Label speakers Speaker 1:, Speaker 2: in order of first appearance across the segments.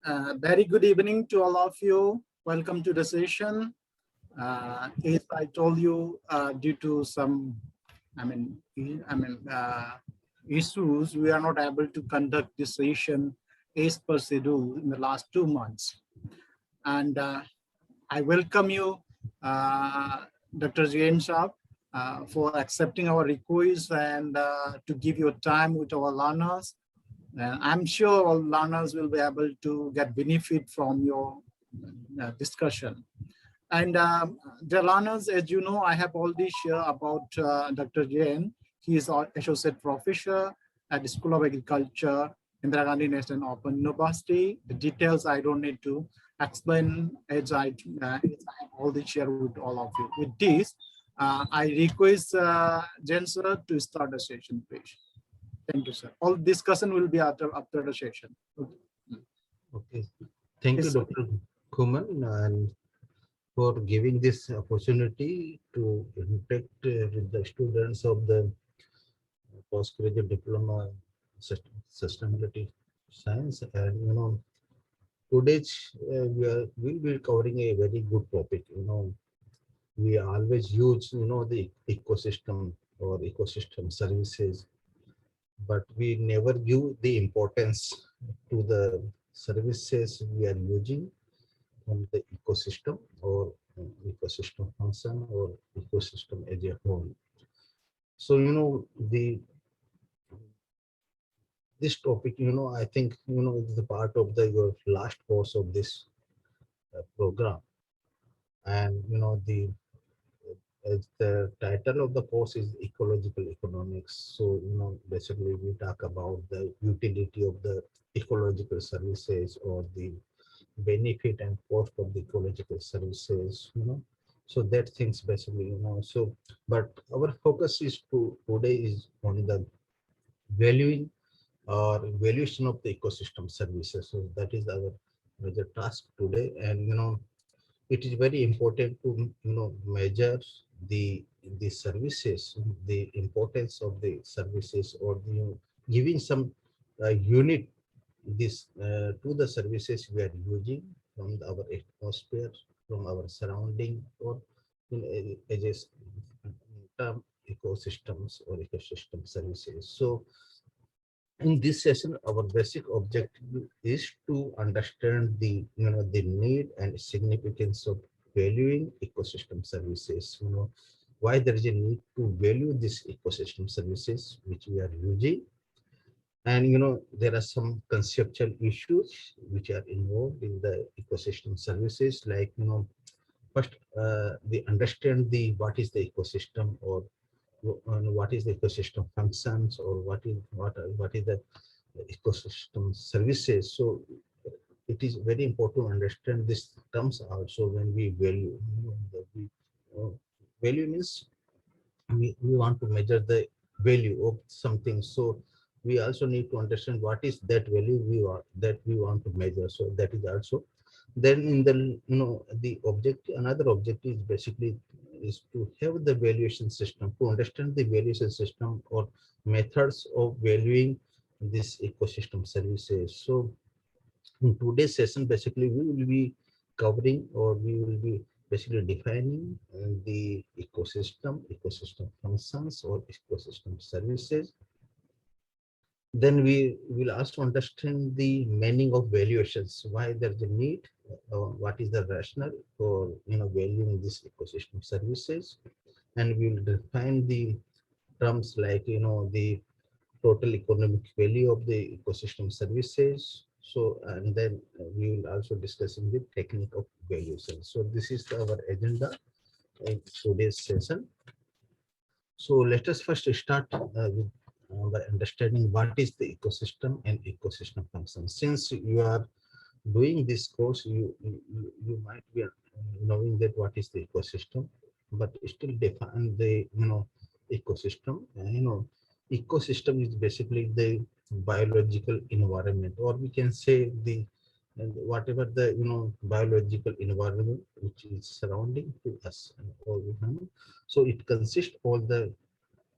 Speaker 1: Very good evening to all of you. Welcome to the session. As I told you, due to some, I mean, issues, we are not able to conduct this session as per schedule in the last 2 months. And I welcome you, Dr. Jain Saab, for accepting our request and to give your time with our learners. I'm sure all learners will be able to get benefit from your discussion. And the learners, as you know, I have already shared about Dr. Jain. He is our associate professor at the School of Agriculture, Indira Gandhi National Open University. The details I don't need to explain as I have already shared with all of you. With this, I request Jain sir to start the session, please. Thank you, sir. All discussion will be after the session.
Speaker 2: Okay. Thank you, Dr. Kumar, and for giving this opportunity to interact with the students of the postgraduate diploma sustainability science. And today's we'll be covering a very good topic. We always use the ecosystem or ecosystem services, but we never give the importance to the services we are using from the ecosystem or ecosystem function or ecosystem as a whole. So the this topic, I think is the part of the your last course of this program, and the as the title of the course is ecological economics. So basically we talk about the utility of the ecological services or the benefit and cost of the ecological services. So that things basically so, but our focus is today is on the valuing or valuation of the ecosystem services. So that is our major task today. And it is very important to measure the services, the importance of the services, or giving some unit this to the services we are using from our atmosphere, from our surrounding, or as a term ecosystems or ecosystem services. So in this session, our basic objective is to understand the the need and significance of valuing ecosystem services. Why there is a need to value these ecosystem services which we are using, and there are some conceptual issues which are involved in the ecosystem services, like first we understand the what is the ecosystem, or what is the ecosystem functions, or what is the ecosystem services. So it is very important to understand these terms also when we value. Value means we want to measure the value of something. So we also need to understand what is that value we want to measure. So that is also. Then in the the objective, another objective is basically is to have the valuation system, to understand the valuation system or methods of valuing this ecosystem services. So in today's session, basically we will be covering, or we will be basically defining the ecosystem functions or ecosystem services. Then we will also understand the meaning of valuations, why there's a need, what is the rationale for valuing this ecosystem services, and we will define the terms like the total economic value of the ecosystem services. So, and then we will also discussing the technique of valuation. So this is our agenda in today's session. So let us first start with by understanding what is the ecosystem and ecosystem function. Since you are doing this course, you might be knowing that what is the ecosystem, but still define the ecosystem. Ecosystem is basically the biological environment, or we can say the and whatever the biological environment which is surrounding to us and all. So it consists all the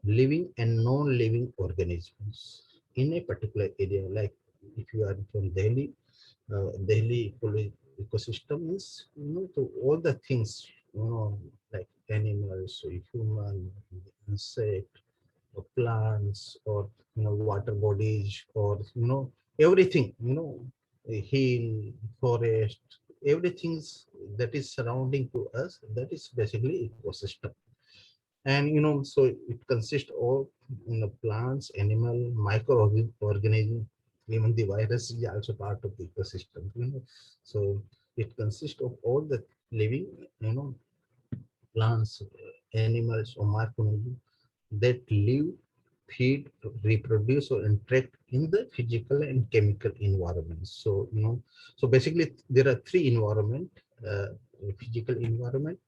Speaker 2: living and non-living organisms in a particular area. Like if you are from Delhi, daily ecosystem is, to all the things, like animals, or human, insect, or plants, or water bodies, or everything, hill, forest, everything that is surrounding to us, that is basically ecosystem. And so it consists of plants, animal, microorganism, even the virus is also part of the ecosystem. So it consists of all the living, plants, animals, or microorganisms that live, feed, reproduce, or interact in the physical and chemical environment. So so basically there are three environment: uh, physical environment,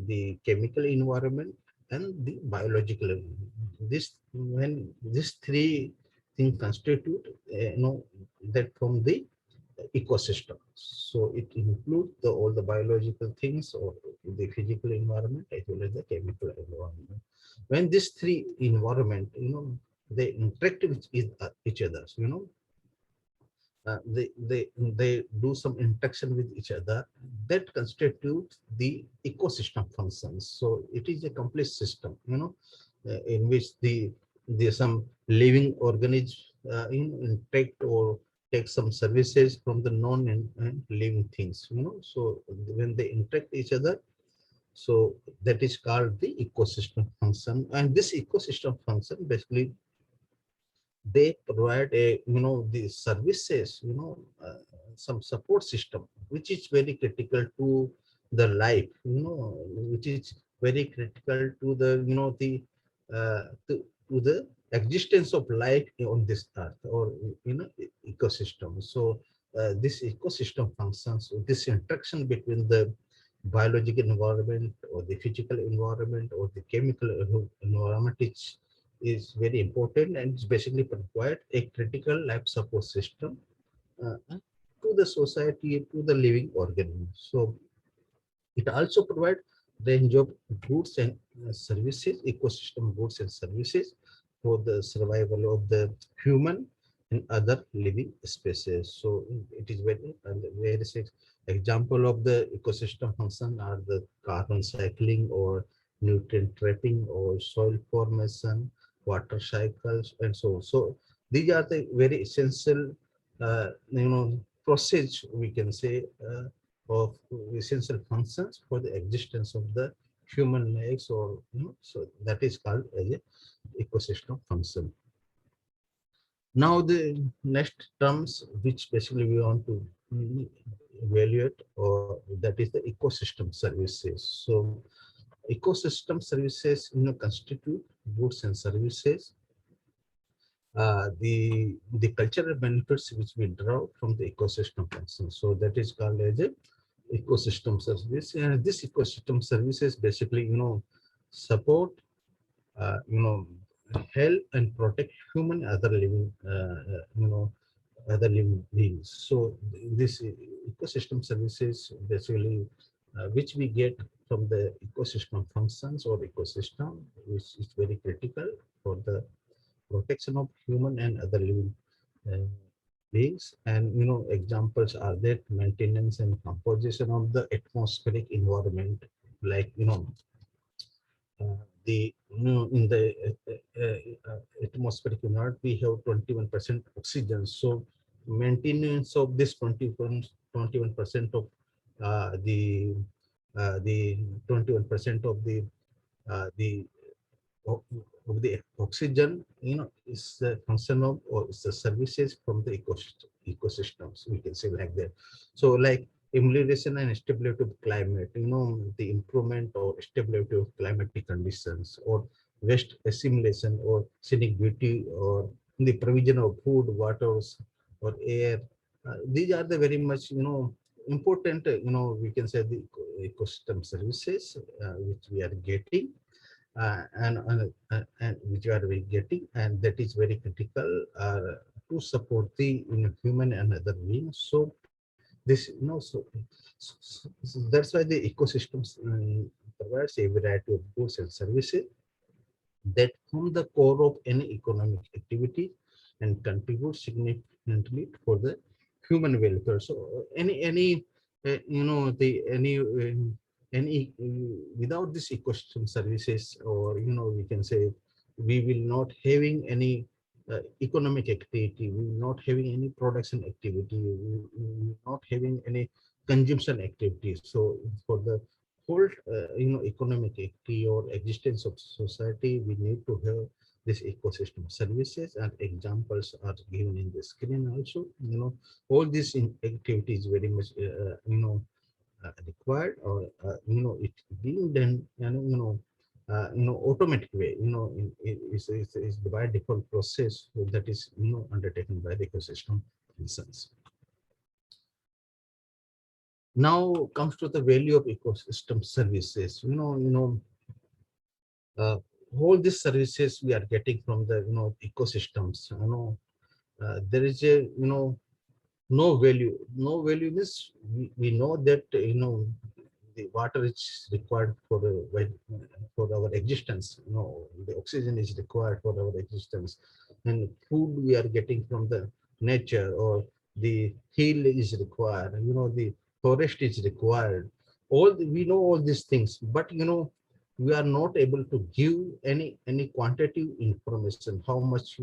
Speaker 2: the chemical environment, and the biological environment. This, when these three things constitute, that from the ecosystem. So it includes all the biological things, or the physical environment, as well as the chemical environment. When these three environment, they interact with each other, they do some interaction with each other, that constitutes the ecosystem functions. So it is a complete system, in which the some living organism interact or take some services from the non and living things, so when they interact each other, so that is called the ecosystem function. And this ecosystem function basically, they provide a the services, some support system, which is very critical to the life, which is very critical to the to the existence of life on this earth, or ecosystem. So this ecosystem functions, this interaction between the biological environment, or the physical environment, or the chemical environment, is very important, and it's basically provide a critical life support system to the society, to the living organism. So it also provide range of goods and services, ecosystem goods and services, for the survival of the human and other living species. So it is very various example of the ecosystem function are the carbon cycling, or nutrient trapping, or soil formation, water cycles, and so on. So these are the very essential, process, we can say, of essential functions for the existence of the human lives, or so that is called as a ecosystem function. Now the next terms which basically we want to evaluate, or that is the ecosystem services. So ecosystem services constitute goods and services, the cultural benefits which we draw from the ecosystem function. So that is called as a ecosystem service. And this ecosystem services basically support, you know help and protect human other living, other living beings. So this ecosystem services basically, which we get from the ecosystem functions or ecosystem, which is very critical for the protection of human and other living uh, beings. And examples are that maintenance and composition of the atmospheric environment, like the in the atmospheric environment we have 21% oxygen. So maintenance of this 21% of the 21% of the of, of the oxygen, is the function of, or is the services from the ecosystems, we can say like that. So like amelioration and stability of climate, the improvement or stability of climatic conditions, or waste assimilation, or scenic beauty, or the provision of food, waters, or air. These are the very much important, we can say the ecosystem services which we are getting, and which you are getting, and that is very critical to support the human and other beings. So this, so that's why the ecosystems provides a variety of goods and services that form the core of any economic activity and contribute significantly for the human welfare. So any the any without this ecosystem services, or we can say we will not having any economic activity, we will not having any production activity, we will not having any consumption activity. So for the whole economic activity or existence of society, we need to have this ecosystem services, and examples are given in the screen also. All these activities very much required, or it being done automatic way, is the by default process that is undertaken by the ecosystem instance. Now comes to the value of ecosystem services. uh, all these services we are getting from the ecosystems. There is a no value means we know that the water is required for our existence. The oxygen is required for our existence, and food we are getting from the nature, or the hill is required, the forest is required. We know all these things, but we are not able to give any quantitative information how much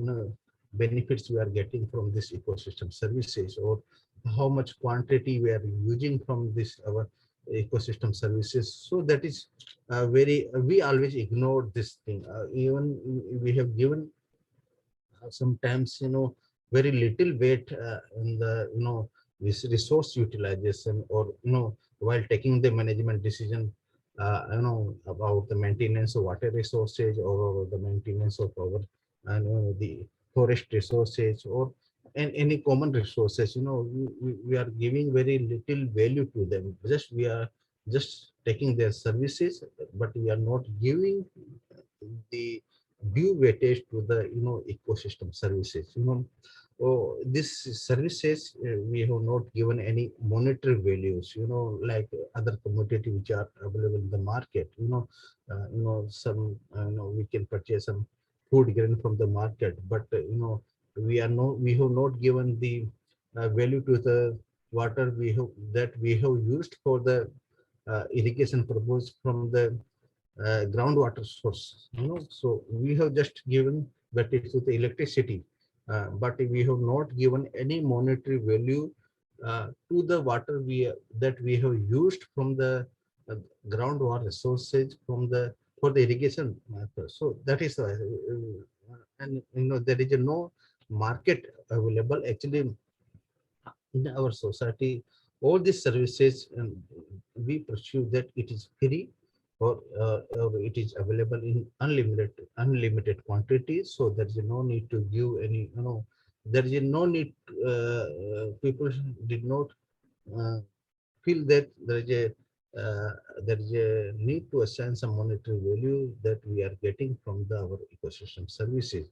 Speaker 2: benefits we are getting from this ecosystem services, or how much quantity we are using from this our ecosystem services. So that is very we always ignore this thing. Even we have given sometimes very little weight in the this resource utilization, or while taking the management decision about the maintenance of water resources, or the maintenance of our the forest resources, or and any common resources. We are giving very little value to them. Just we are just taking their services, but we are not giving the due weightage to the ecosystem services. This services, we have not given any monetary values, like other commodity which are available in the market. Some we can purchase some food grain from the market, but we have not given the value to the water we have used for the irrigation purpose from the groundwater source. So we have just given that it's with the electricity, but we have not given any monetary value to the water that we have used from the uh, groundwater sources from the for the irrigation method. So that is why, and there is no market available actually in our society. All these services, we pursue that it is free, or it is available in unlimited quantities. So there is no need to give any, there is no need. People did not uh, feel that uh, there is a need to assign some monetary value that we are getting from our ecosystem services.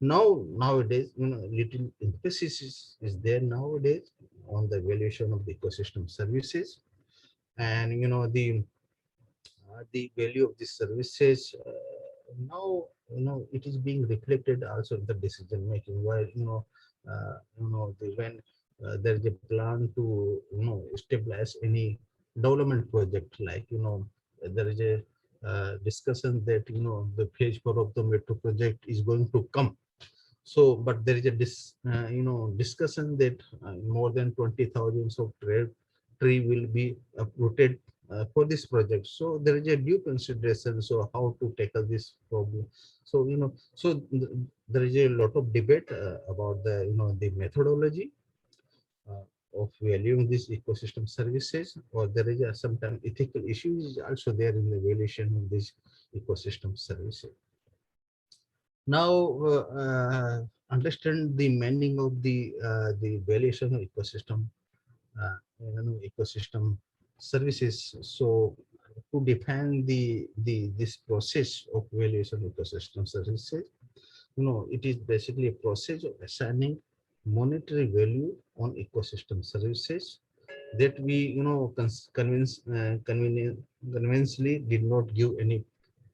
Speaker 2: Nowadays, little emphasis is there nowadays on the valuation of the ecosystem services, and the value of the services now it is being reflected also in the decision making. While when there is a plan to establish any development project, like there is a discussion that the phase 4 of the metro project is going to come. So, but there is a discussion that more than 20,000 of tree will be uprooted for this project. So there is a due consideration. So how to tackle this problem? So there is a lot of debate about the the methodology uh, of valuing these ecosystem services, or there is sometimes ethical issues also there in the valuation of these ecosystem services. Now, understand the meaning of the valuation of ecosystem, ecosystem services. So, to define the this process of valuation of ecosystem services, it is basically a process of assigning monetary value on ecosystem services that we conveniently did not give any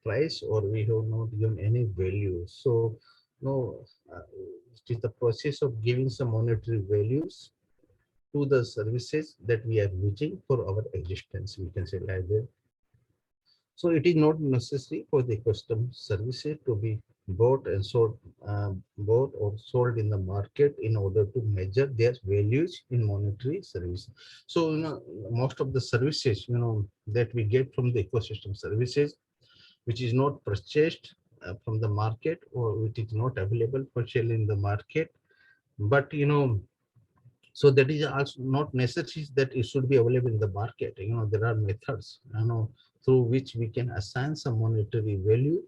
Speaker 2: price, or we have not given any value. So no, it is the process of giving some monetary values to the services that we are using for our existence. We can say like that. So it is not necessary for the custom services to be bought and sold, bought or sold in the market in order to measure their values in monetary service. So most of the services that we get from the ecosystem services, which is not purchased from the market, or which is not available for sale in the market, but so that is also not necessary that it should be available in the market. There are methods through which we can assign some monetary value,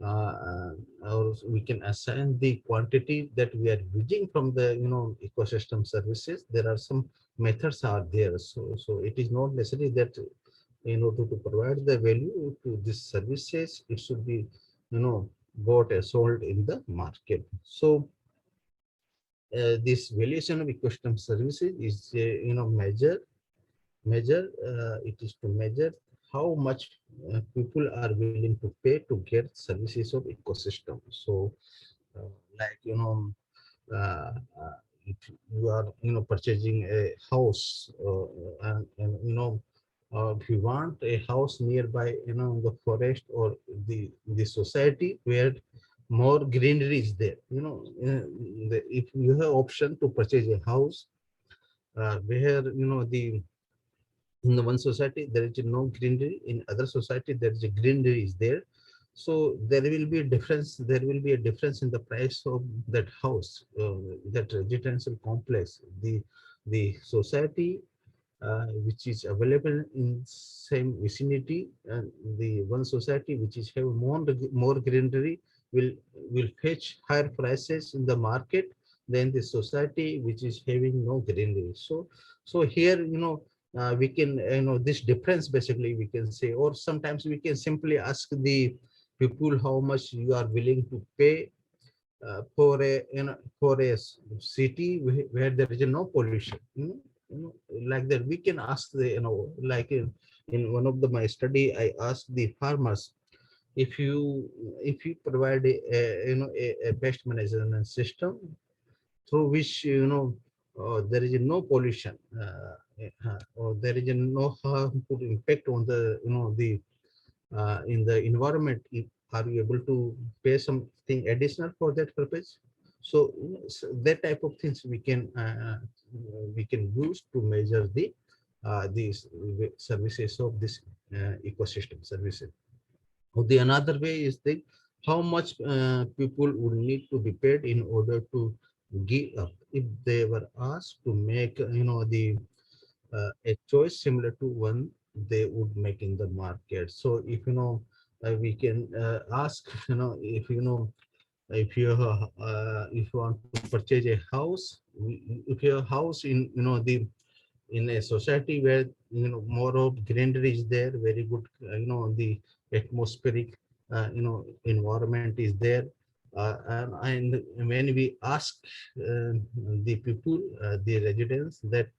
Speaker 2: uh, or we can assign the quantity that we are using from the ecosystem services. There are some methods are there. So it is not necessary that in order to provide the value to these services, it should be bought and sold in the market. So this valuation of ecosystem services is it is to measure how much people are willing to pay to get services of ecosystem. So like uh, uh, if you are purchasing a house, and if you want a house nearby the forest or the society where more greenery is there, if you have option to purchase a house where the in the one society there is no greenery, in other society there is a greenery is there. So there will be a difference, in the price of that house, that residential complex. The society which is available in same vicinity, and the one society which is have more greenery will fetch higher prices in the market than the society which is having no greenery. So here we can this difference basically we can say, or sometimes we can simply ask the people how much you are willing to pay for a city where there is no pollution, like that. We can ask the like in one of my study, I asked the farmers, if you provide a pest management system through which there is no pollution, or there is no harmful impact on the the in the environment, are you able to pay something additional for that purpose? So, that type of things we can use to measure these services of this ecosystem services. Or the another way is the how much people would need to be paid in order to give up if they were asked to make the a choice similar to one they would make in the market. So if we can ask if you want to purchase a house, if your house in in a society where more of greenery is there, very good the atmospheric environment is there, and when we ask the people, the residents, that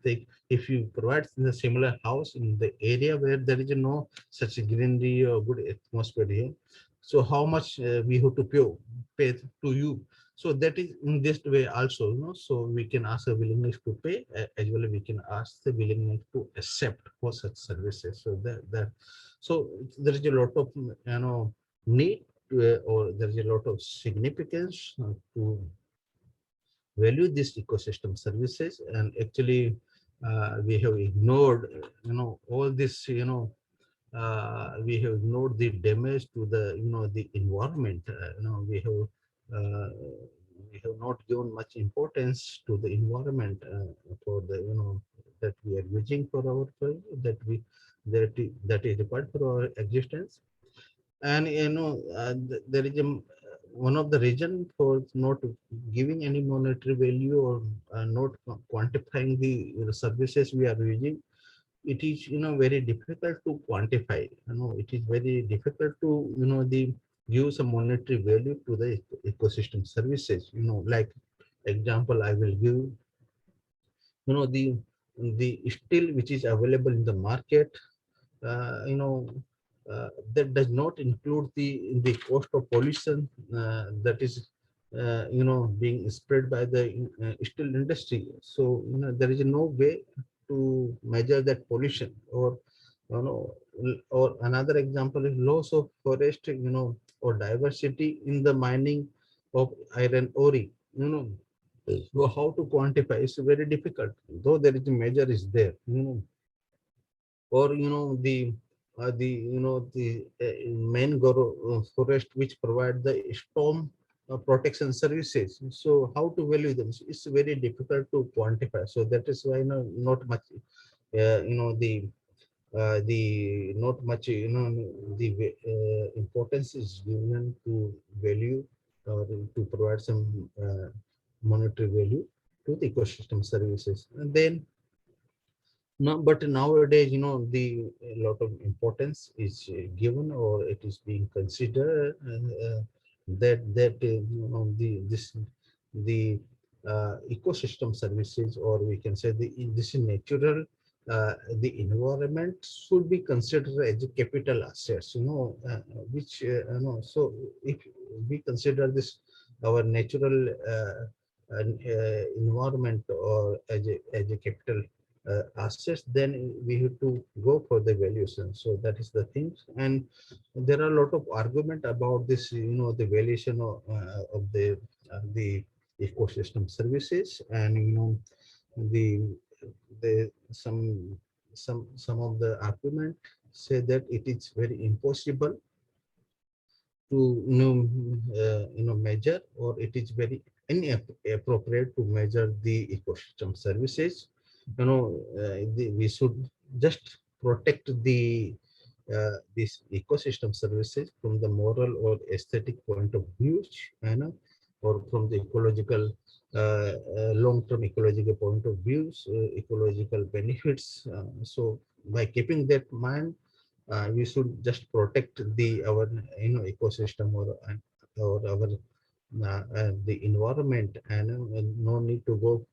Speaker 2: if you provide the similar house in the area where there is no such greenery or good atmosphere here, so how much we have to pay to you. So that is in this way also, so we can ask a willingness to pay, as well as we can ask the willingness to accept for such services. So that so there is a lot of need to, or there is a lot of significance to value these ecosystem services. And actually we have ignored all this we have ignored the damage to the the environment. Uh, we have not given much importance to the environment for the that we are using for our that we that is required for our existence. And there is one of the reason for not giving any monetary value, or not quantifying the services we are using. It is very difficult to quantify. It is very difficult to the give some monetary value to the ecosystem services. Like example I will give, the steel which is available in the market, that does not include the cost of pollution that is being spread by the steel industry. So there is no way to measure that pollution. Or or another example is loss of forest, or diversity in the mining of iron ore. So how to quantify? It's very difficult, though there is a measure is there. Or the mangrove forest which provide the storm protection services. So how to value them? So it's very difficult to quantify. So that is why not much the not much the importance is given to value, or to provide some monetary value to the ecosystem services. And then no, but nowadays, a lot of importance is given, or it is being considered, that the ecosystem services, or we can say this is natural, the environment should be considered as a capital assets. Which so if we consider this our natural environment, or as a capital assets, then we have to go for the valuation. So that is the thing. And there are a lot of argument about this, the valuation of the ecosystem services. And the the some of the argument say that it is very impossible to measure, or it is very inappropriate to measure the ecosystem services. We should just protect these ecosystem services from the moral or aesthetic point of view, or from the ecological long-term ecological point of views, ecological benefits. So by keeping that mind, we should just protect the our ecosystem, or our the environment. And no need to go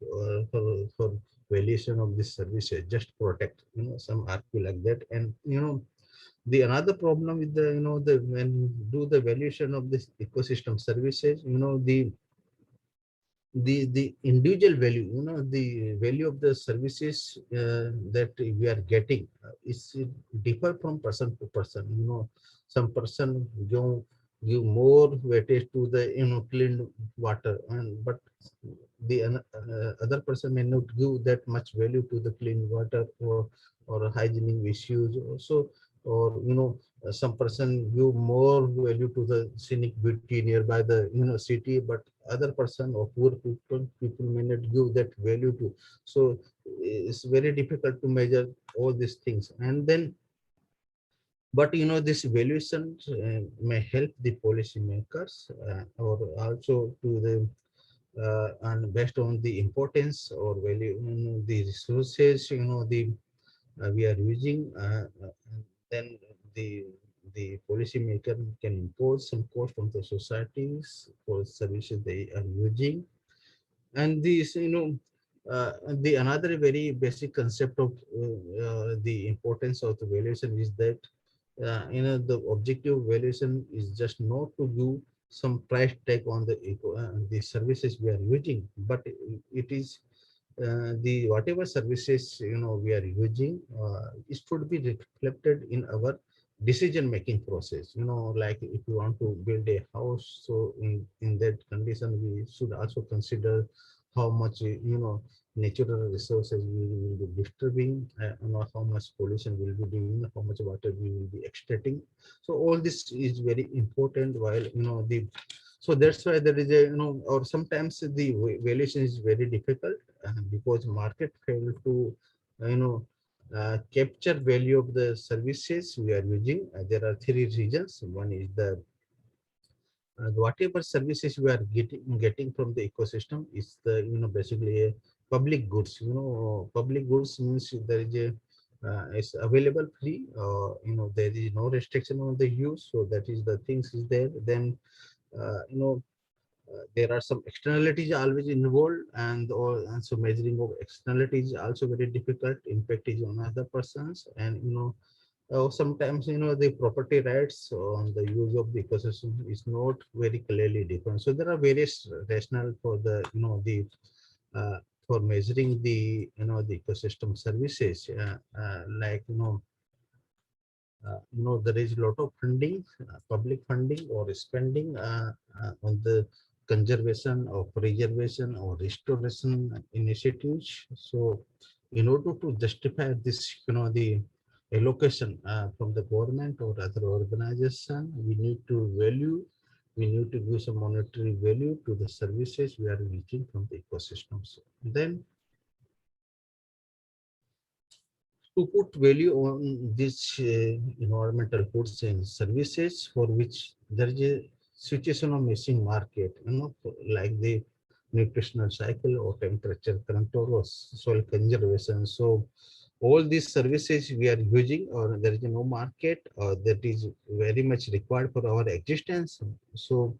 Speaker 2: for valuation of this services. Just protect, some argue like that. And the another problem with the the when do the valuation of this ecosystem services, the individual value, the value of the services that we are getting is differ from person to person. Some person give more weightage to the clean water, and but the other person may not give that much value to the clean water, or hygienic issues also. Or some person give more value to the scenic beauty nearby the city, but other person or poor people may not give that value to. So it's very difficult to measure all these things. And then, but this valuation may help the policymakers, or also to the and based on the importance or value, the resources, the we are using, then the policymaker can impose some cost on the societies for services they are using. And this, the another very basic concept of the importance of the valuation is that the objective valuation is just not to give some price tag on the services we are using, but it is the whatever services we are using, it should be reflected in our decision making process. Like if you want to build a house, so in that condition we should also consider how much natural resources we will be disturbing, how much pollution we will be doing, how much water we will be extracting. So all this is very important. While the so that's why there is a or sometimes the valuation is very difficult, because market fail to you know capture value of the services we are using. There are three reasons. One is the whatever services we are getting from the ecosystem is the basically a public goods. Public goods means there is a it's available free. There is no restriction on the use, so that is the things is there. Then uh, you know there are some externalities always involved, and so measuring of externalities is also very difficult. Impact is on other persons, and sometimes the property rights on the use of the ecosystem is not very clearly defined. So there are various rationale for the the uh, for measuring the the ecosystem services, like there is a lot of funding, public funding or spending on the conservation or preservation or restoration initiatives. So, in order to justify this, the allocation from the government or other organization, we need to give some monetary value to the services we are reaching from the ecosystems. Then to put value on these environmental goods and services for which there is a situation of missing market, like the nutritional cycle or temperature control or soil conservation. So all these services we are using, or there is no market, or that is very much required for our existence. So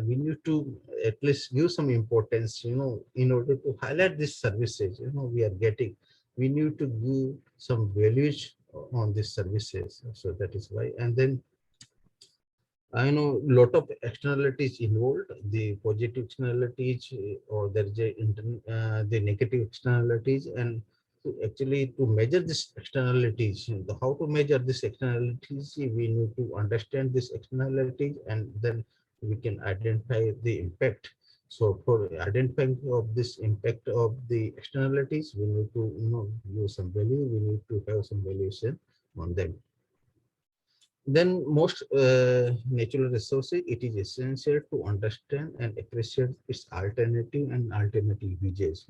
Speaker 2: we need to at least give some importance, in order to highlight these services, we are getting. We need to give some values on these services. So that is why. And then I know lot of externalities involved, the positive externalities, or there is the negative externalities, and actually to measure these externalities, how to measure these externalities, we need to understand these externalities, and then we can identify the impact. So for identifying of this impact of the externalities, we need to use some value. We need to have some valuation on them. Then most natural resources, it is essential to understand and appreciate its alternative and alternative uses.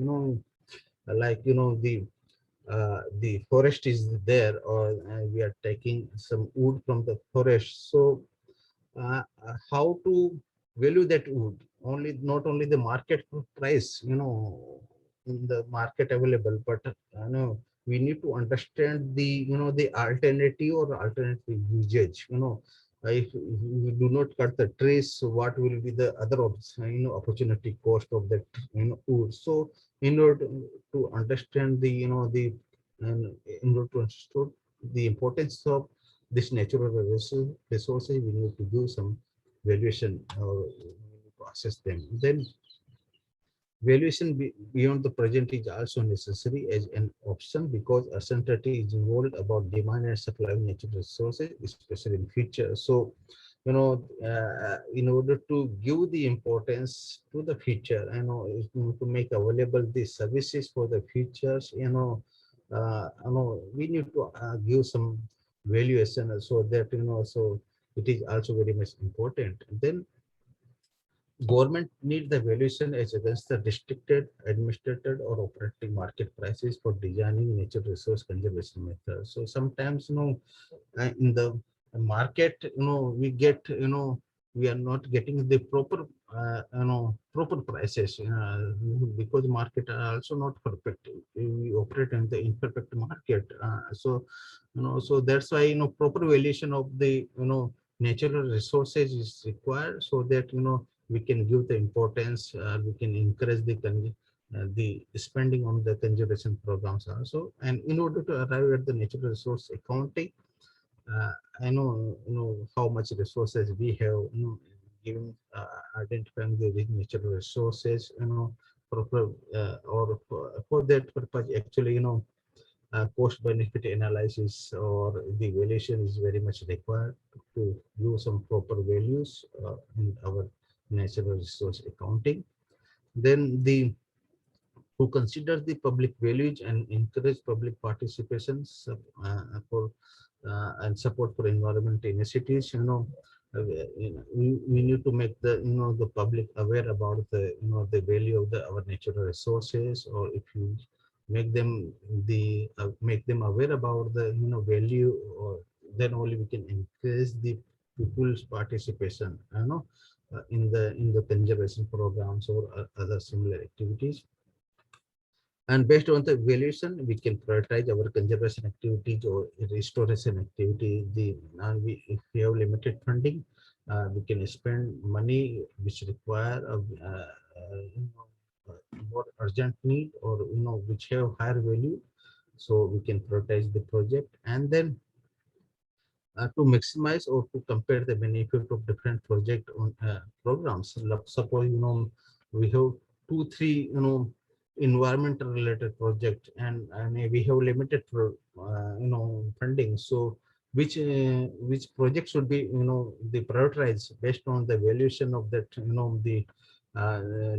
Speaker 2: Like the forest is there, or we are taking some wood from the forest. So how to value that wood? Only not only the market price, in the market available, but we need to understand the the alternative or alternative usage. If we do not cut the trees, so what will be the other opportunity cost of that wood? So in order to understand the and in order to understand the importance of this natural resources, we need to do some valuation, or to assess them. Then valuation beyond the present is also necessary as an option, because uncertainty is involved about demand and supply of natural resources, especially in future. So, in order to give the importance to the future, to make available these services for the futures, we need to give some valuation, so that so it is also very much important. Then government need the valuation as against the restricted, administrated, or operating market prices for designing natural resource conservation methods. So sometimes, in the market, we get, we are not getting the proper, proper prices, because market are also not perfect. We operate in the imperfect market. So, so that's why, proper valuation of the, natural resources is required, so that, we can give the importance, we can encourage the spending on the conservation programs also. And in order to arrive at the natural resource accounting, uh, I know how much resources we have, given identifying the natural resources, proper, or for that purpose, actually, cost benefit analysis or the valuation is very much required to use some proper values in our natural resource accounting. Then the to consider the public values and encourage public participation, for and support for environment initiatives. We need to make the the public aware about the the value of our natural resources, or if you make them aware about the value, or then only we can increase the people's participation, in the conservation programs or other similar activities. And based on the valuation, we can prioritize our conservation activities or restoration activity. If we have limited funding, we can spend money which require more urgent need, or which have higher value. So we can prioritize the project. And then to maximize or to compare the benefit of different project on programs. Suppose we have two, three environmental related project, and we have limited funding. So which project should be the prioritized based on the evaluation of that the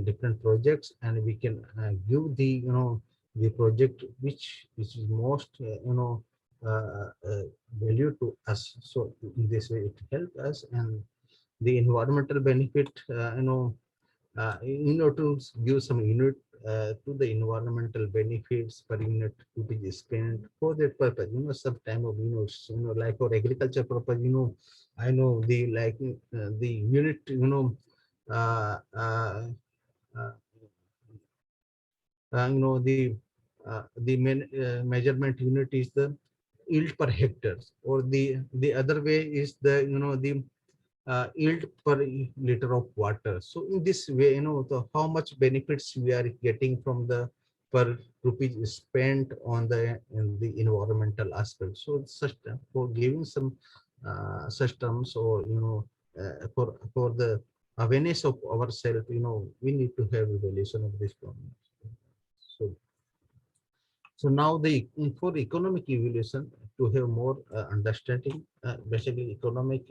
Speaker 2: different projects, and we can give the project which is most value to us. So in this way, it helps us, and the environmental benefit, to give some unit to the environmental benefits per unit to be spent for that purpose. Some time of like for agriculture purpose. I know the like the unit. Uh, uh, uh, the measurement unit is the yield per hectares, or the other way is the the yield per liter of water. So in this way, how much benefits we are getting from the per rupees spent on the environmental aspect. So such for giving some such terms, or for the awareness of ourselves, we need to have evaluation of this problem. So now for economic evaluation, to have more understanding, basically economic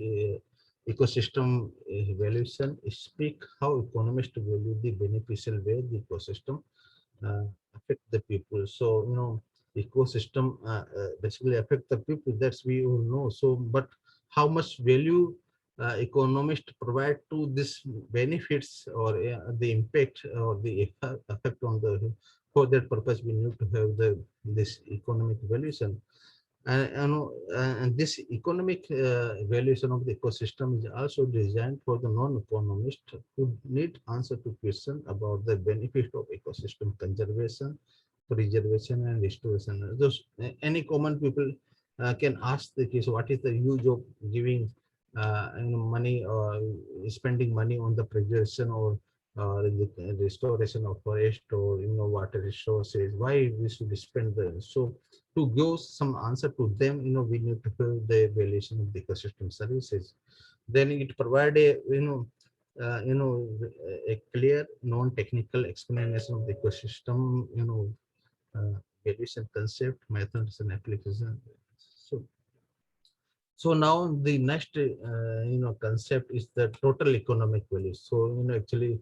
Speaker 2: ecosystem evaluation speak how economists value the beneficial way the ecosystem uh, affect the people. So ecosystem basically affect the people. That's we all know. So but how much value economists provide to this benefits, or the impact or the effect on the, for that purpose we need to have this economic valuation. And this economic valuation of the ecosystem is also designed for the non-economist who need answer to question about the benefit of ecosystem conservation, preservation, and restoration. Those any common people can ask the case, what is the use of giving money or spending money on the preservation or the restoration of forest, or water resources? Why we should spend the so to give some answer to them, we need to have the evaluation of the ecosystem services. Then it provide a a clear non-technical explanation of the ecosystem, evaluation concept, methods, and application. So now the next concept is the total economic value. So actually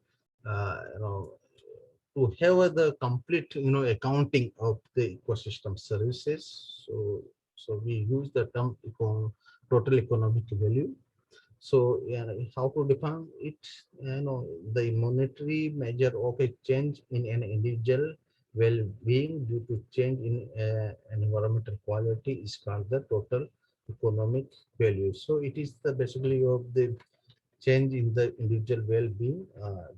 Speaker 2: to have the complete accounting of the ecosystem services. So we use the term total economic value. So yeah, how to define it? The monetary measure of a change in an individual well-being due to change in environmental quality is called the total economic value. So it is the basically of the change in the individual well-being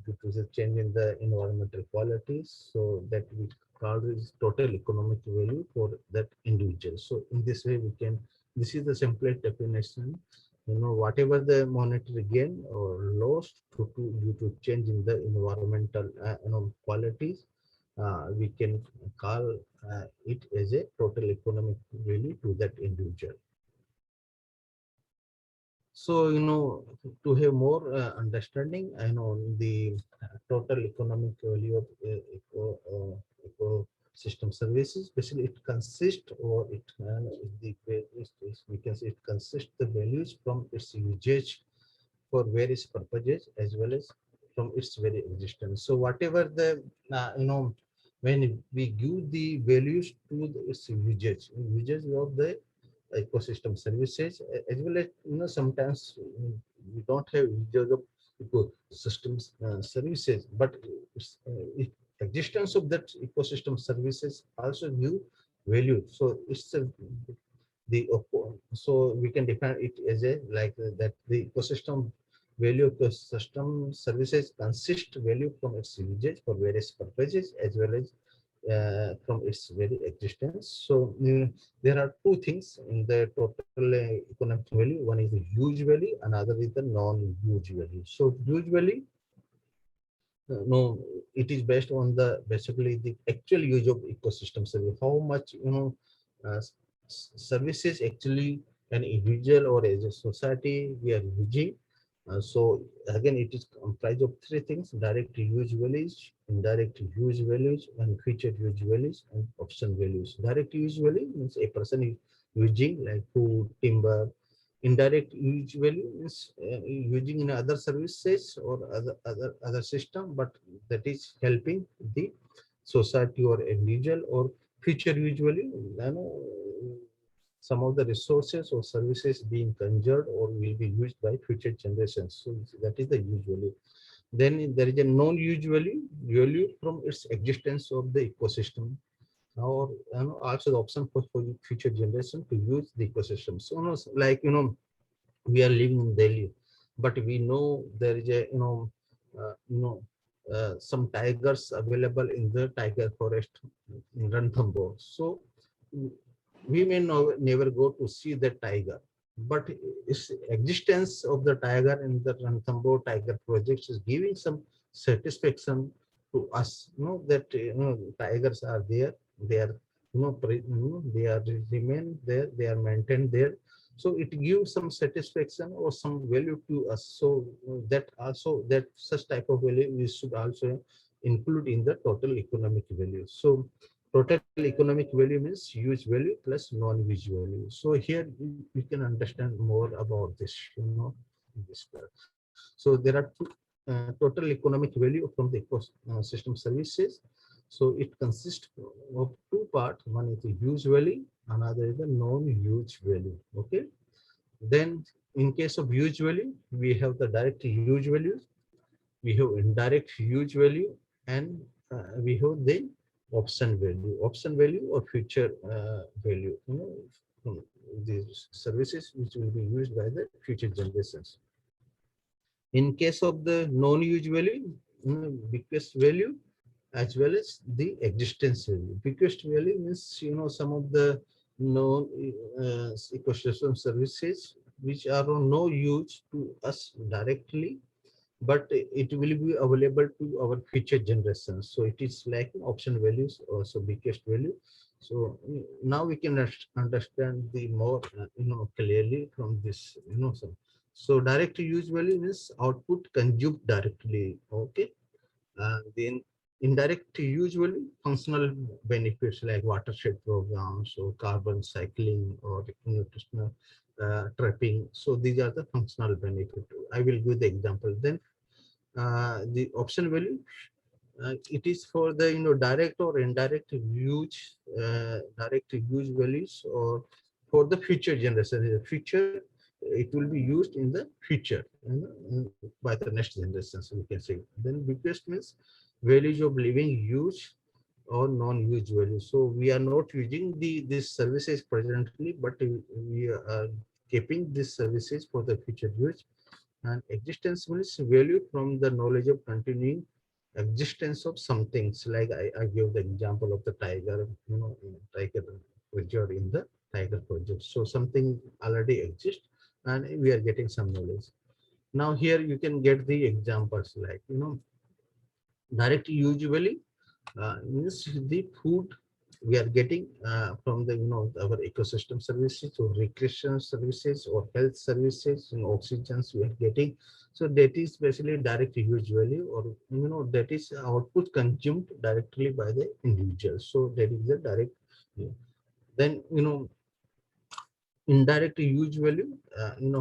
Speaker 2: due to the change in the environmental qualities. So that we call this total economic value for that individual. So in this way we can, this is the simplest definition. Whatever the monetary gain or loss due to change in the environmental qualities, we can call it as a total economic value to that individual. So, to have more understanding, the total economic value of ecosystem services, especially it consists, or it we can say it consists the values from its usage for various purposes, as well as from its very existence. So whatever the when we give the values to its usage of the ecosystem services, as well as sometimes we don't have users of ecosystems services, but existence of that ecosystem services also give value. So it's so we can define it as a like that the ecosystem value of the system services consist value from its usage for various purposes, as well as from its very existence. So there are two things in the total economic value. One is the huge value, another is the non-huge value. So huge value, no, it is based on the basically the actual use of ecosystem service. How much services actually an individual or as a society we are using. So again, it is comprised of three things: direct use values, indirect use values, and future use values and option values. Direct use value means a person is using like food, timber. Indirect use value is using in other services or other system, but that is helping the society or individual. Or future use value, some of the resources or services being conserved or will be used by future generations. So that is the use value. Then there is a non-use value from its existence of the ecosystem, or also the option for future generation to use the ecosystem. So like we are living in Delhi, but we know there is a some tigers available in the tiger forest in Ranthambore. So we may never go to see the tiger, but its existence of the tiger in the Ranthambore tiger projects is giving some satisfaction to us. That tigers are there, they are they are remain there, they are maintained there. So it gives some satisfaction or some value to us. So that also, that such type of value we should also include in the total economic value. So total economic value means use value plus non-use value. So here you can understand more about this, this part. So there are two total economic value from the ecosystem services. So it consists of two parts. One is the use value, another is the non-use value. Okay. Then in case of use value, we have the direct use values, we have indirect use value, and we have the option value. Option value or future value, from these services which will be used by the future generations. In case of the non-use value, bequest value as well as the existence value. Bequest value means some of the known ecosystem services which are of no use to us directly, but it will be available to our future generations. So it is like option values, also bequest value. So now we can understand the more clearly from this. So direct use value means output consumed directly. Okay. Then indirect use value, functional benefits like watershed programs or carbon cycling or nutritional trapping. So these are the functional benefits. I will give the example. Then the option value, it is for the direct or indirect use, direct use values, or for the future generation. In the future, it will be used in the future, by the next generation, so we can say. Then bequest means values of living use or non-use value. So we are not using these services presently, but we are keeping these services for the future use. And existence means value from the knowledge of continuing existence of some things. Like I give the example of the tiger, tiger preserved in the tiger project. So something already exists and we are getting some knowledge. Now here you can get the examples like, direct usually means the food we are getting from the our ecosystem services or recreation services or health services and oxygens we are getting. So that is basically direct use value, or that is output consumed directly by the individual. So that is the direct. Then indirect use value,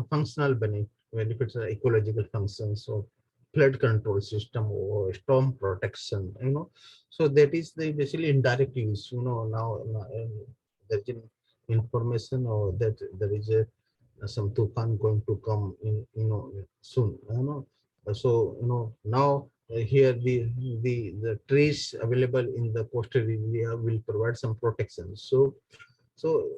Speaker 2: functional benefits are ecological functions or flood control system or storm protection, so that is the basically indirect use. Now, there's an information or that there is a some tufan going to come in soon, so now here the trees available in the coastal area will provide some protection. So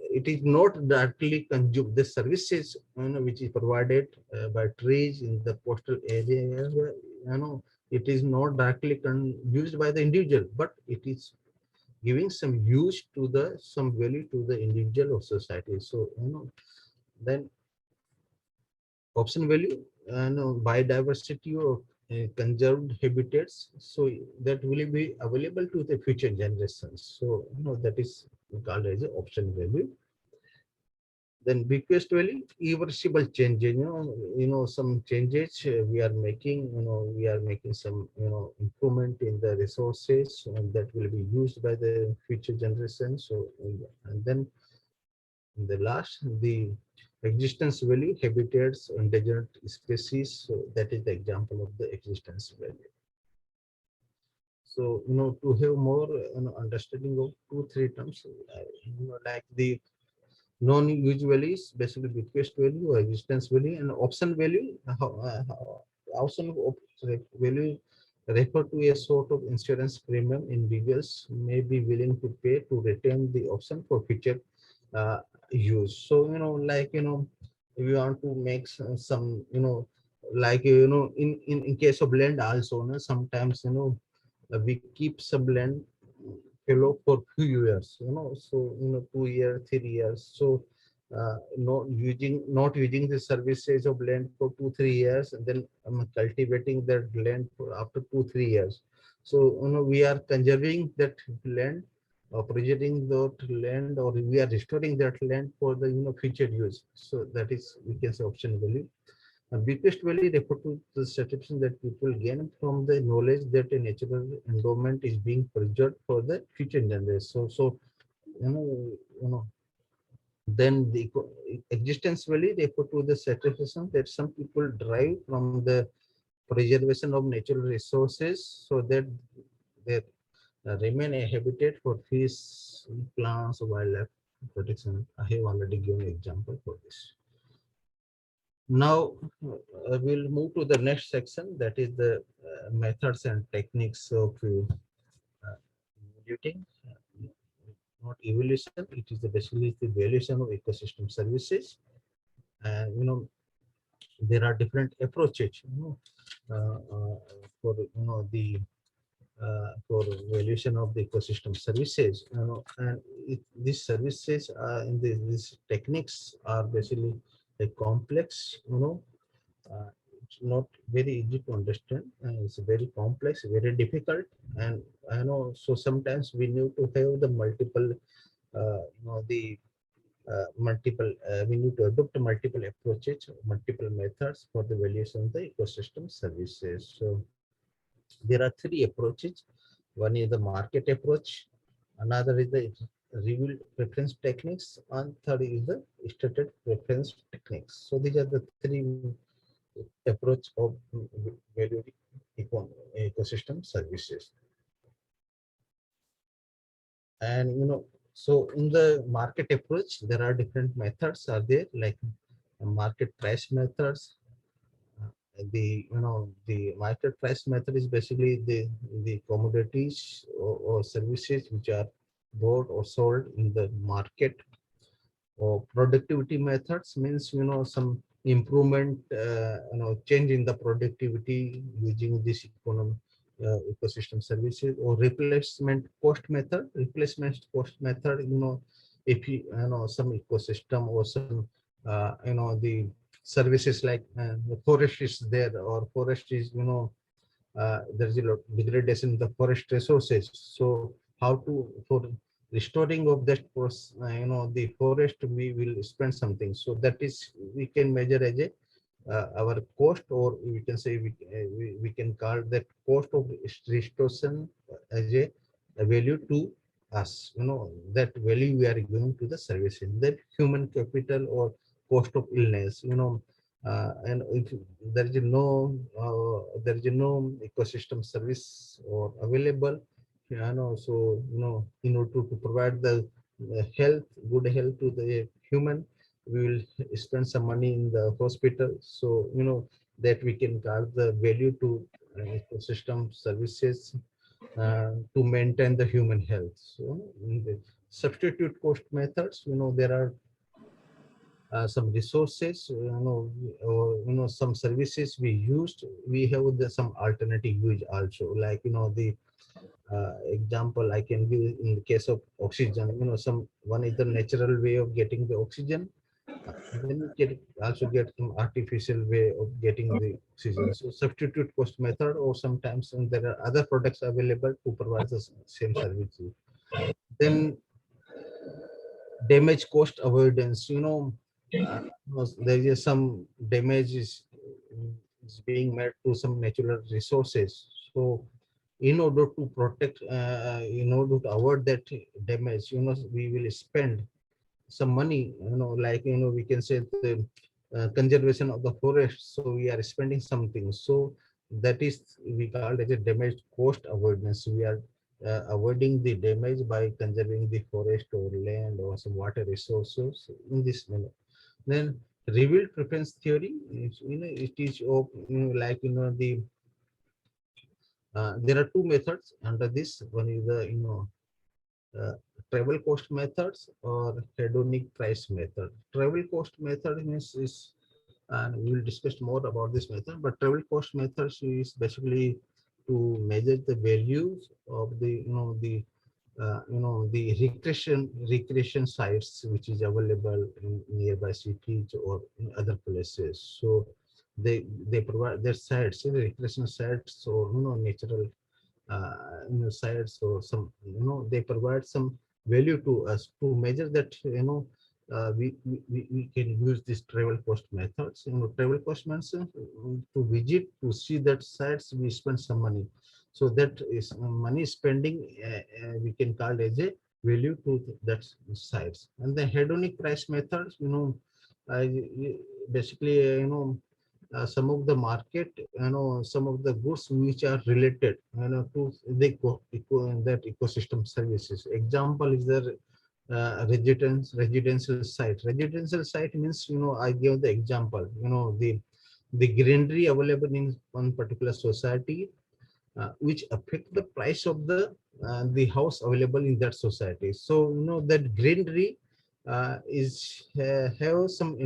Speaker 2: it is not directly consumed. The services which is provided by trees in the coastal area, it is not directly used by the individual, but it is giving some use to the some value to the individual or society. So then option value, biodiversity or conserved habitats, so that will be available to the future generations. So that is called as a option value. Then bequest value, irreversible changes. Some changes we are making. We are making some improvement in the resources and that will be used by the future generations. So and then the last, the existence value, habitats, endangered species. So that is the example of the existence value. So to have more understanding of two three terms, like the non-use value is basically bequest value or existence value, and option value. Option value refer to a sort of insurance premium individuals may be willing to pay to retain the option for future uh, use. So like if you want to make some like in case of land also, sometimes we keep some land fellow for few years, so 2 years, 3 years. So not using the services of land for 2 3 years, and then cultivating that land for after 2 3 years. So we are conserving that land, preserving that land, or we are restoring that land for the future use. So that is, we can say, option value. Bequest value refer to the satisfaction that people gain from the knowledge that a natural endowment is being preserved for the future generations. So you know, you know, then the existence value refer to the satisfaction that some people derive from the preservation of natural resources, so that they remain a habitat for fish, plants, wildlife protection. I have already given an example for this. Now we'll move to the next section, that is the methods and techniques of evaluating, not evaluation. It is basically the valuation of ecosystem services. And there are different approaches, for the for valuation of the ecosystem services. And these services these techniques are basically a complex. It's not very easy to understand. It's very complex, very difficult, and I know. So sometimes we need to have the multiple, the multiple. We need to adopt multiple approaches, multiple methods for the valuation of the ecosystem services. So there are three approaches. One is the market approach, another is the revealed preference techniques, and third is the stated preference techniques. So these are the three approach of valuing ecosystem services. And so in the market approach, there are different methods are there, like market price methods. The market price method is basically the commodities or services which are bought or sold in the market. Or productivity methods means some improvement, change in the productivity using this ecosystem services. Or replacement cost method. Replacement cost method, if some ecosystem or some the services like the forest is there, or forest is there's a lot degradation in the forest resources. So how to, for restoring of that the forest, we will spend something. So that is, we can measure as a our cost, or we can say we can call that cost of restoration as a value to us. That value we are giving to the services, that human capital or cost of illness. And if there is no ecosystem service or available, so in order to provide the health, good health to the human, we will spend some money in the hospital. So that we can call the value to ecosystem services to maintain the human health. So in the substitute cost methods, there are some resources, or some services we used, we have some alternative use also, like the example I can give in the case of oxygen. Some one is the natural way of getting the oxygen, and then you can also get some artificial way of getting the oxygen. So substitute cost method, or sometimes there are other products available to provide the same services. Then damage cost avoidance. there is some damage is being made to some natural resources. So in order to protect, in order to avoid that damage, we will spend some money, like, we can say the conservation of the forest. So we are spending something. So that is we call it as a damage cost avoidance. We are avoiding the damage by conserving the forest or land or some water resources in this manner. Then revealed preference theory, it is of, like, the there are two methods under this. One is the, uh, travel cost methods or hedonic price method. Travel cost method means is, and we will discuss more about this method, but travel cost methods is basically to measure the values of the, the recreation sites which is available in nearby cities or in other places. So they provide their sites, recreation sites, or natural sites, or some, they provide some value to us to measure that, we can use this travel cost methods. Travel cost methods, to visit, to see that sites, we spend some money. So that is money spending, we can call as a value to that sites. And the hedonic price methods, uh, basically, some of the market, some of the goods which are related, to that ecosystem services. Example is the residential site. Residential site means, I give the example, the greenery available in one particular society, which affect the price of the house available in that society. So that greenery is have some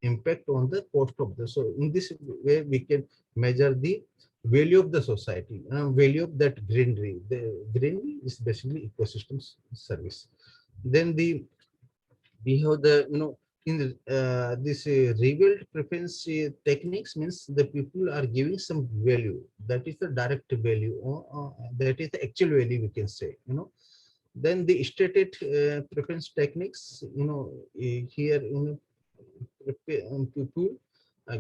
Speaker 2: impact on the cost of the. So in this way, we can measure the value of the society, value of that greenery. The greenery is basically ecosystem service. Then we have the, in this revealed preference techniques means the people are giving some value, that is the direct value, or that is the actual value, we can say. Then the stated preference techniques, here, people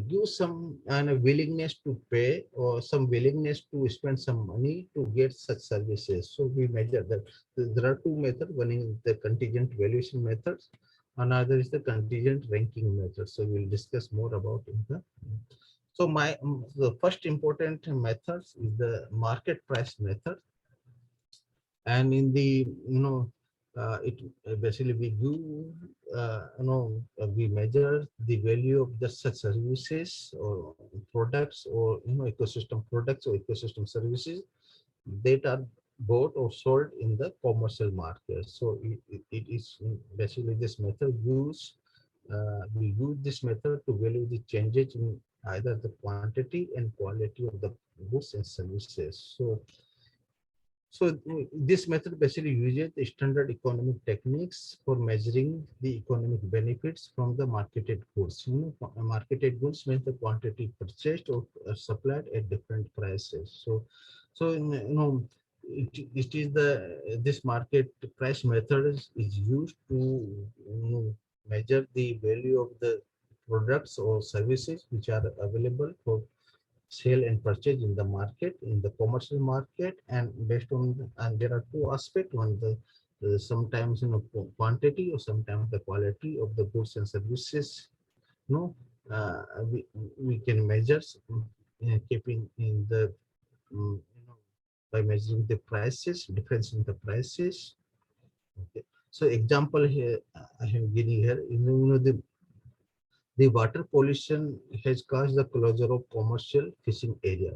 Speaker 2: give some willingness to pay or some willingness to spend some money to get such services. So we measure that. There are two methods. One is the contingent valuation methods. Another is the contingent ranking method. So we'll discuss more about in the. So the first important methods is the market price method. And in the, it basically we do, we measure the value of the such services or products, or ecosystem products or ecosystem services that are bought or sold in the commercial market. So it is basically this method use, we use this method to value the changes in either the quantity and quality of the goods and services. So this method basically uses the standard economic techniques for measuring the economic benefits from the marketed goods. Marketed goods means the quantity purchased or supplied at different prices. So it is this market price method is used to, measure the value of the products or services which are available for sale and purchase in the market, in the commercial market. And based on and there are two aspects. One, the sometimes, quantity, or sometimes the quality of the goods and services. No, uh, we, we can measure, keeping in the, by measuring the prices, difference in the prices. Okay. So example here, I have given here, the water pollution has caused the closure of commercial fishing area.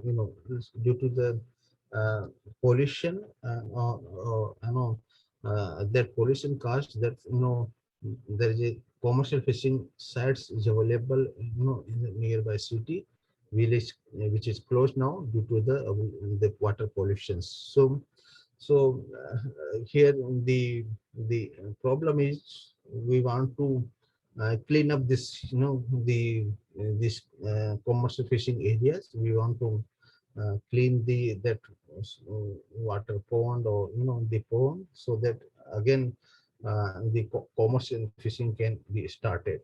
Speaker 2: Due to the pollution, that pollution caused that, there is a commercial fishing sites is available, in the nearby city village, which is closed now due to the water pollution. So here the problem is, we want to clean up this, the this commercial fishing areas. We want to clean that water pond, or the pond, so that again, commercial fishing can be started.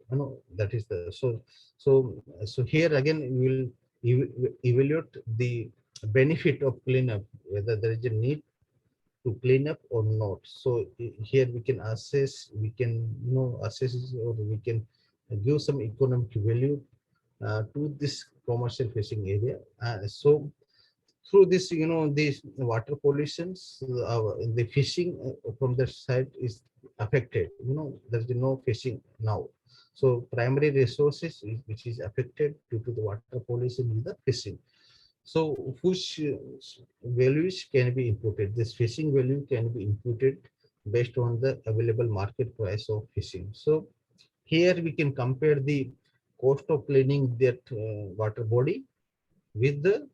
Speaker 2: That is the so here again we will evaluate the benefit of cleanup, whether there is a need to clean up or not. So here we can assess, we can assess or we can give some economic value to this commercial fishing area. So through this, these water pollutions, the fishing from the side is affected. There's no fishing now. So primary resources which is affected due to the water pollution is the fishing. So which values can be imputed? This fishing value can be imputed based on the available market price of fishing. So here we can compare the cost of cleaning that water body with the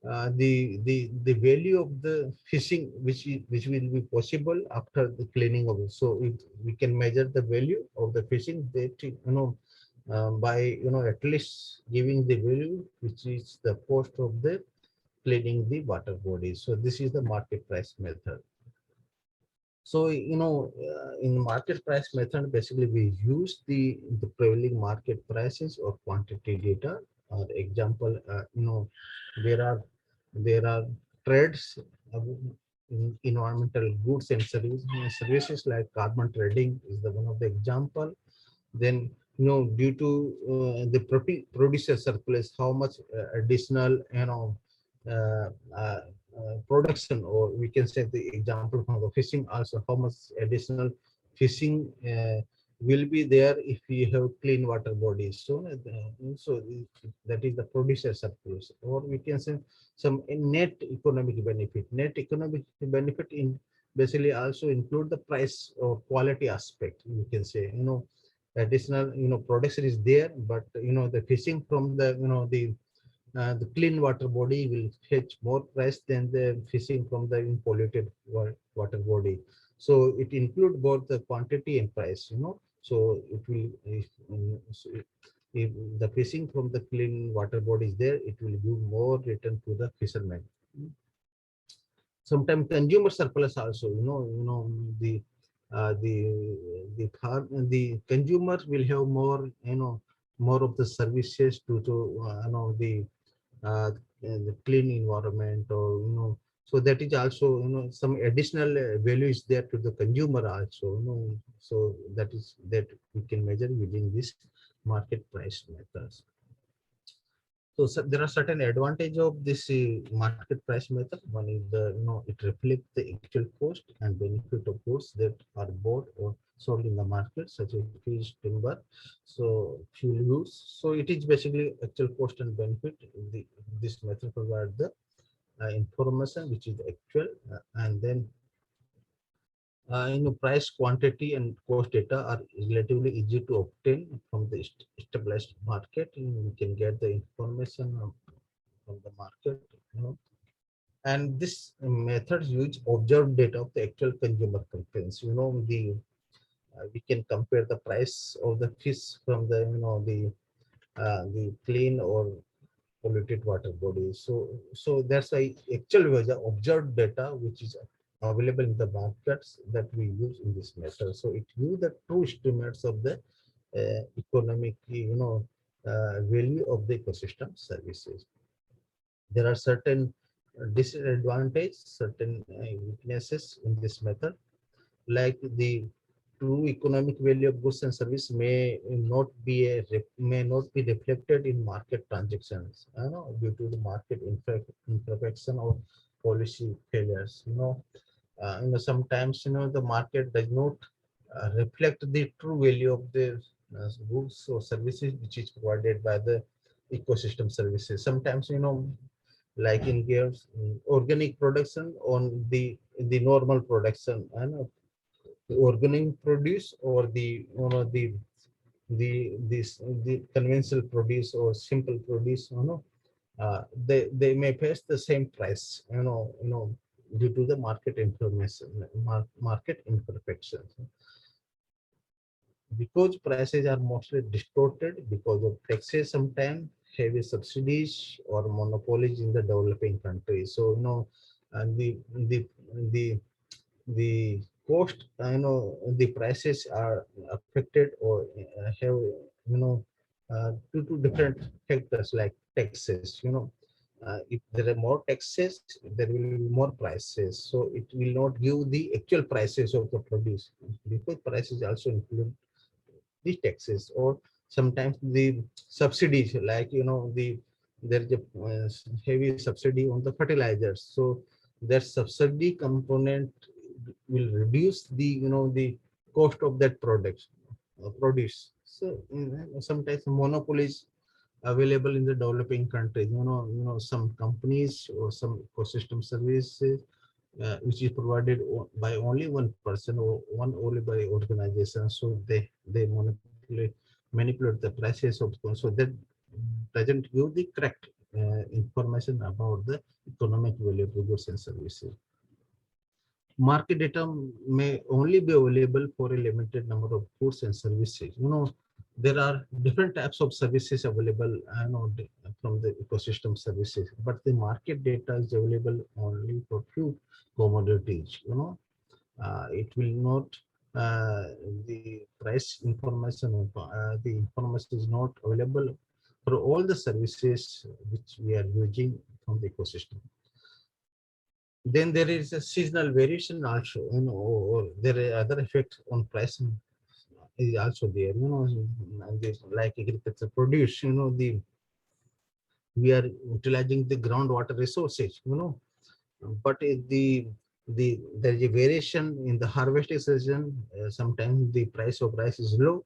Speaker 2: value of the fishing which will be possible after the cleaning of it. So we can measure the value of the fishing that by at least giving the value which is the cost of the cleaning the water body. So this is the market price method. So in market price method, basically we use the prevailing market prices or quantity data. Example, there are there are trades in environmental goods and services like carbon trading is the one of the example. Then due to the producer surplus, how much additional uh, uh, production, or we can say the example from the fishing also, how much additional fishing will be there if we have clean water bodies. So that is the producer surplus, or we can say some net economic benefit. Net economic benefit in basically also include the price or quality aspect. We can say additional production is there, but the fishing from the clean water body will fetch more price than the fishing from the polluted water body. So it include both the quantity and price. So it will if the fishing from the clean water body is there, it will give more return to the fisherman. Sometimes consumer surplus also, the the consumer will have more, more of the services to uh, the clean environment, or so that is also some additional value is there to the consumer also. So that we can measure within this market price methods. So there are certain advantage of this market price method. One is the it reflects the actual cost and benefit of goods that are bought or sold in the market, such as fish, timber, so fuel use. So it is basically actual cost and benefit. This method provides the information which is actual, and then price, quantity, and cost data are relatively easy to obtain from the established market. We can get the information from the market, and this methods use observed data of the actual consumer preference. We can compare the price of the fish from the clean or polluted water bodies. So that's why actual observed data which is available in the markets that we use in this method. So it gives the true estimates of the economic value of the ecosystem services. There are certain disadvantages, certain weaknesses in this method, like the true economic value of goods and service may not be reflected in market transactions, due to the market imperfection or policy failures. Sometimes the market does not reflect the true value of the goods or services which is provided by the ecosystem services. Sometimes like in gives organic production on the normal production, the organic produce or the conventional produce or simple produce, they may face the same price, due to the market information, market imperfections, because prices are mostly distorted because of taxes, sometimes heavy subsidies or monopolies in the developing countries. So and the cost, the prices are affected or have, due to different factors like taxes. If there are more taxes, there will be more prices. So it will not give the actual prices of the produce, because prices also include the taxes, or sometimes the subsidies, like there is a heavy subsidy on the fertilizers. So that subsidy component will reduce the the cost of that product produce. So sometimes monopolies available in the developing countries. Some companies or some ecosystem services which is provided by only one person or one only by organization. So they manipulate the prices of, so that doesn't give the correct information about the economic value of the goods and services. Market data may only be available for a limited number of goods and services. There are different types of services available, from the ecosystem services, but the market data is available only for few commodities. It will not, the price information, the information is not available for all the services which we are using from the ecosystem. Then there is a seasonal variation also, or there are other effects on pricing is also there. And this, like agriculture produce, we are utilizing the groundwater resources, but there is a variation in the harvesting season. Sometimes the price of rice is low,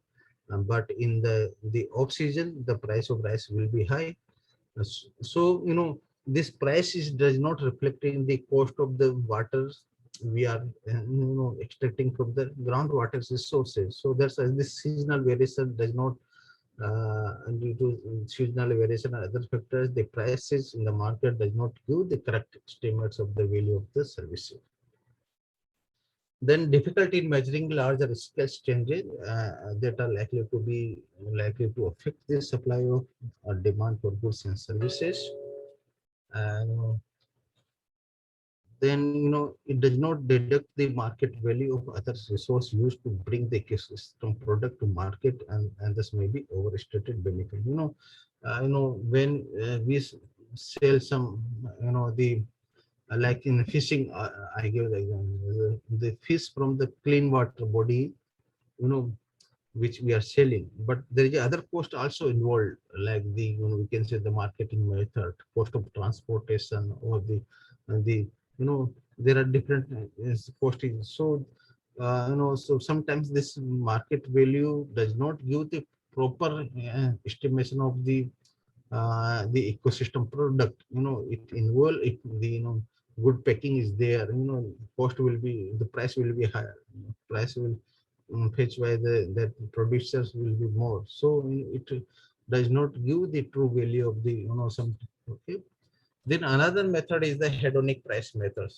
Speaker 2: but in the off season, the price of rice will be high. So this price is does not reflect in the cost of the water we are extracting from the groundwater resources. So that's this seasonal variation does not, due to seasonal variation and other factors, the prices in the market does not give the correct estimates of the value of the services. Then difficulty in measuring larger scale changes that are likely to affect the supply of demand for goods and services. And then it does not deduct the market value of other resource used to bring the ecosystem product to market, and this may be overstated benefit. When we sell some, the like in fishing, I give the example, the fish from the clean water body, you know which we are selling, but there is other cost also involved, like the, we can say the marketing method, cost of transportation, or the there are different costing. So so sometimes this market value does not give the proper estimation of the ecosystem product. It involve, if the good packing is there, cost will be, the price will be higher, price will fetched by the that producers will be more. So it does not give the true value of the, some. Okay. Then another method is the hedonic price method.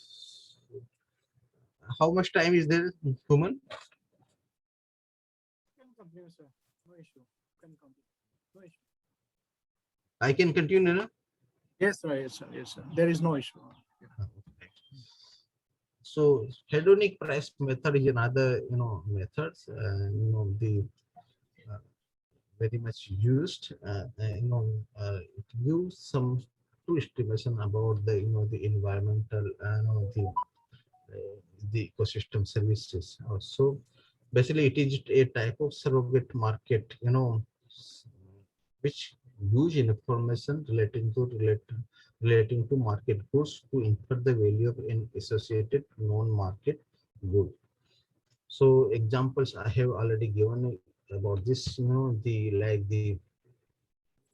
Speaker 2: How much time is there, human?
Speaker 1: Can continue, sir. No issue. Can continue. No issue.
Speaker 2: I can continue, no?
Speaker 1: Yes, sir. Yes, sir. Yes, sir. There is no issue.
Speaker 2: So hedonic price method is another, methods, the very much used. It gives some true estimation about the, the environmental, the ecosystem services. Also, basically, it is a type of surrogate market, which use information relating to market goods to infer the value of an associated non-market good. So examples I have already given about this,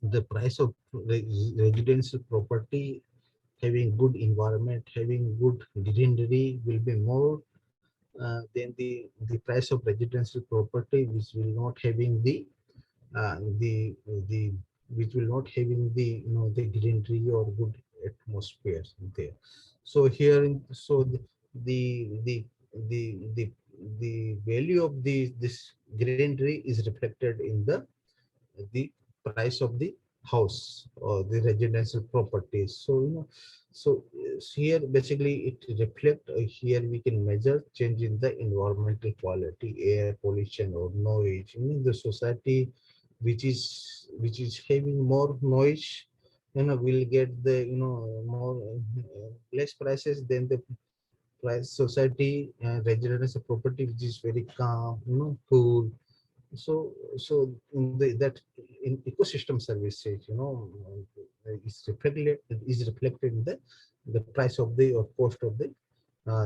Speaker 2: the price of residential property having good environment, having good greenery will be more than the price of residential property which will not having the which will not having the, the greenery or good atmosphere there. So here so the the the the value of this greenery is reflected in the price of the house or the residential properties. So here basically it reflect, here we can measure change in the environmental quality, air pollution or noise. The society which is having more noise, will get the more less prices than the price society residential property which is very calm, cool. So that in ecosystem services, is reflected in the price of the or cost of the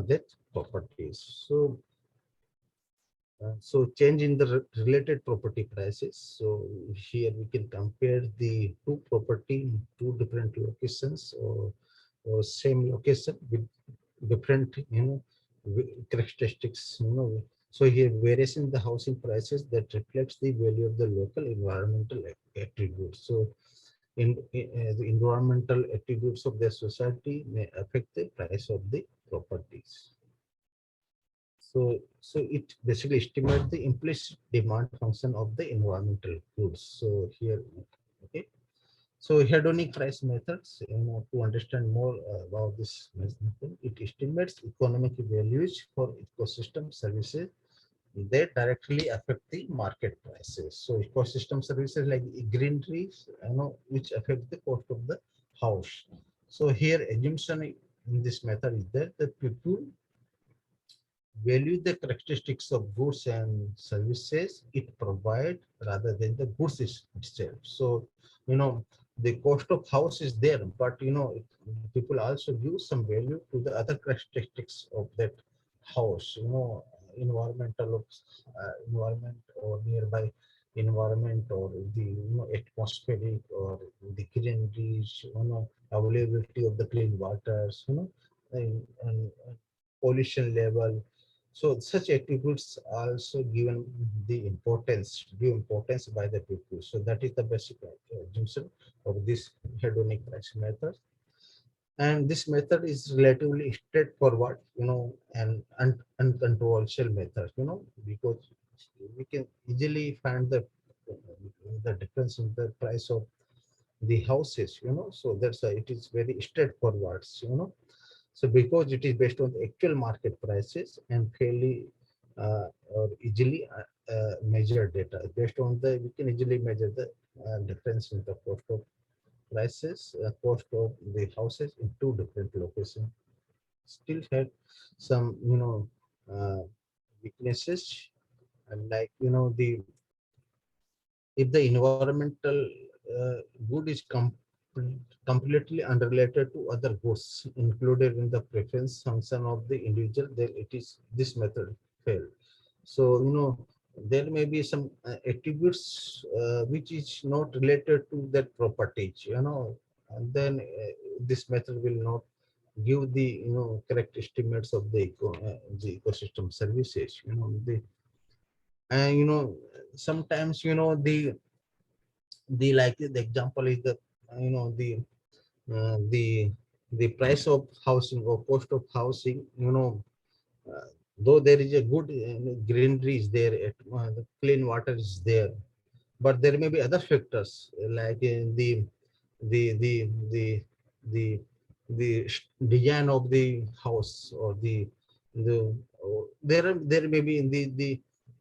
Speaker 2: that properties. So change in the related property prices. So here we can compare the two property in two different locations, or same location with different characteristics. So here variation in the housing prices that reflects the value of the local environmental attributes. So the environmental attributes of the society may affect the price of the properties. So it basically estimates the implicit demand function of the environmental goods. So here, okay. So hedonic price methods, to understand more about this method, it estimates economic values for ecosystem services that directly affect the market prices. So ecosystem services like green trees, which affect the cost of the house. So here assumption in this method is that the people value the characteristics of goods and services it provide rather than the goods itself. So, the cost of house is there, but people also give some value to the other characteristics of that house. Environmental environment or nearby environment, or the atmospheric or the greeneries, availability of the clean waters, and pollution level. So such attributes are also given the importance, due importance by the people. So that is the basic assumption of this hedonic price method. And this method is relatively straightforward, and uncontroversial method, because we can easily find the difference in the price of the houses, so that's why it is very straightforward, so because it is based on the actual market prices and fairly or easily measured data, based on the we can easily measure the difference in the cost of prices, cost of the houses in two different locations. Still had some weaknesses, and like the if the environmental good is completely unrelated to other goods included in the preference function of the individual, then it is this method failed. So there may be some attributes which is not related to that properties, and then this method will not give the correct estimates of the ecosystem services, and sometimes the like the example is the you know the the price of housing or cost of housing, though there is a good greenery is there, the clean water is there, but there may be other factors like the the the the design of the house, or there may be in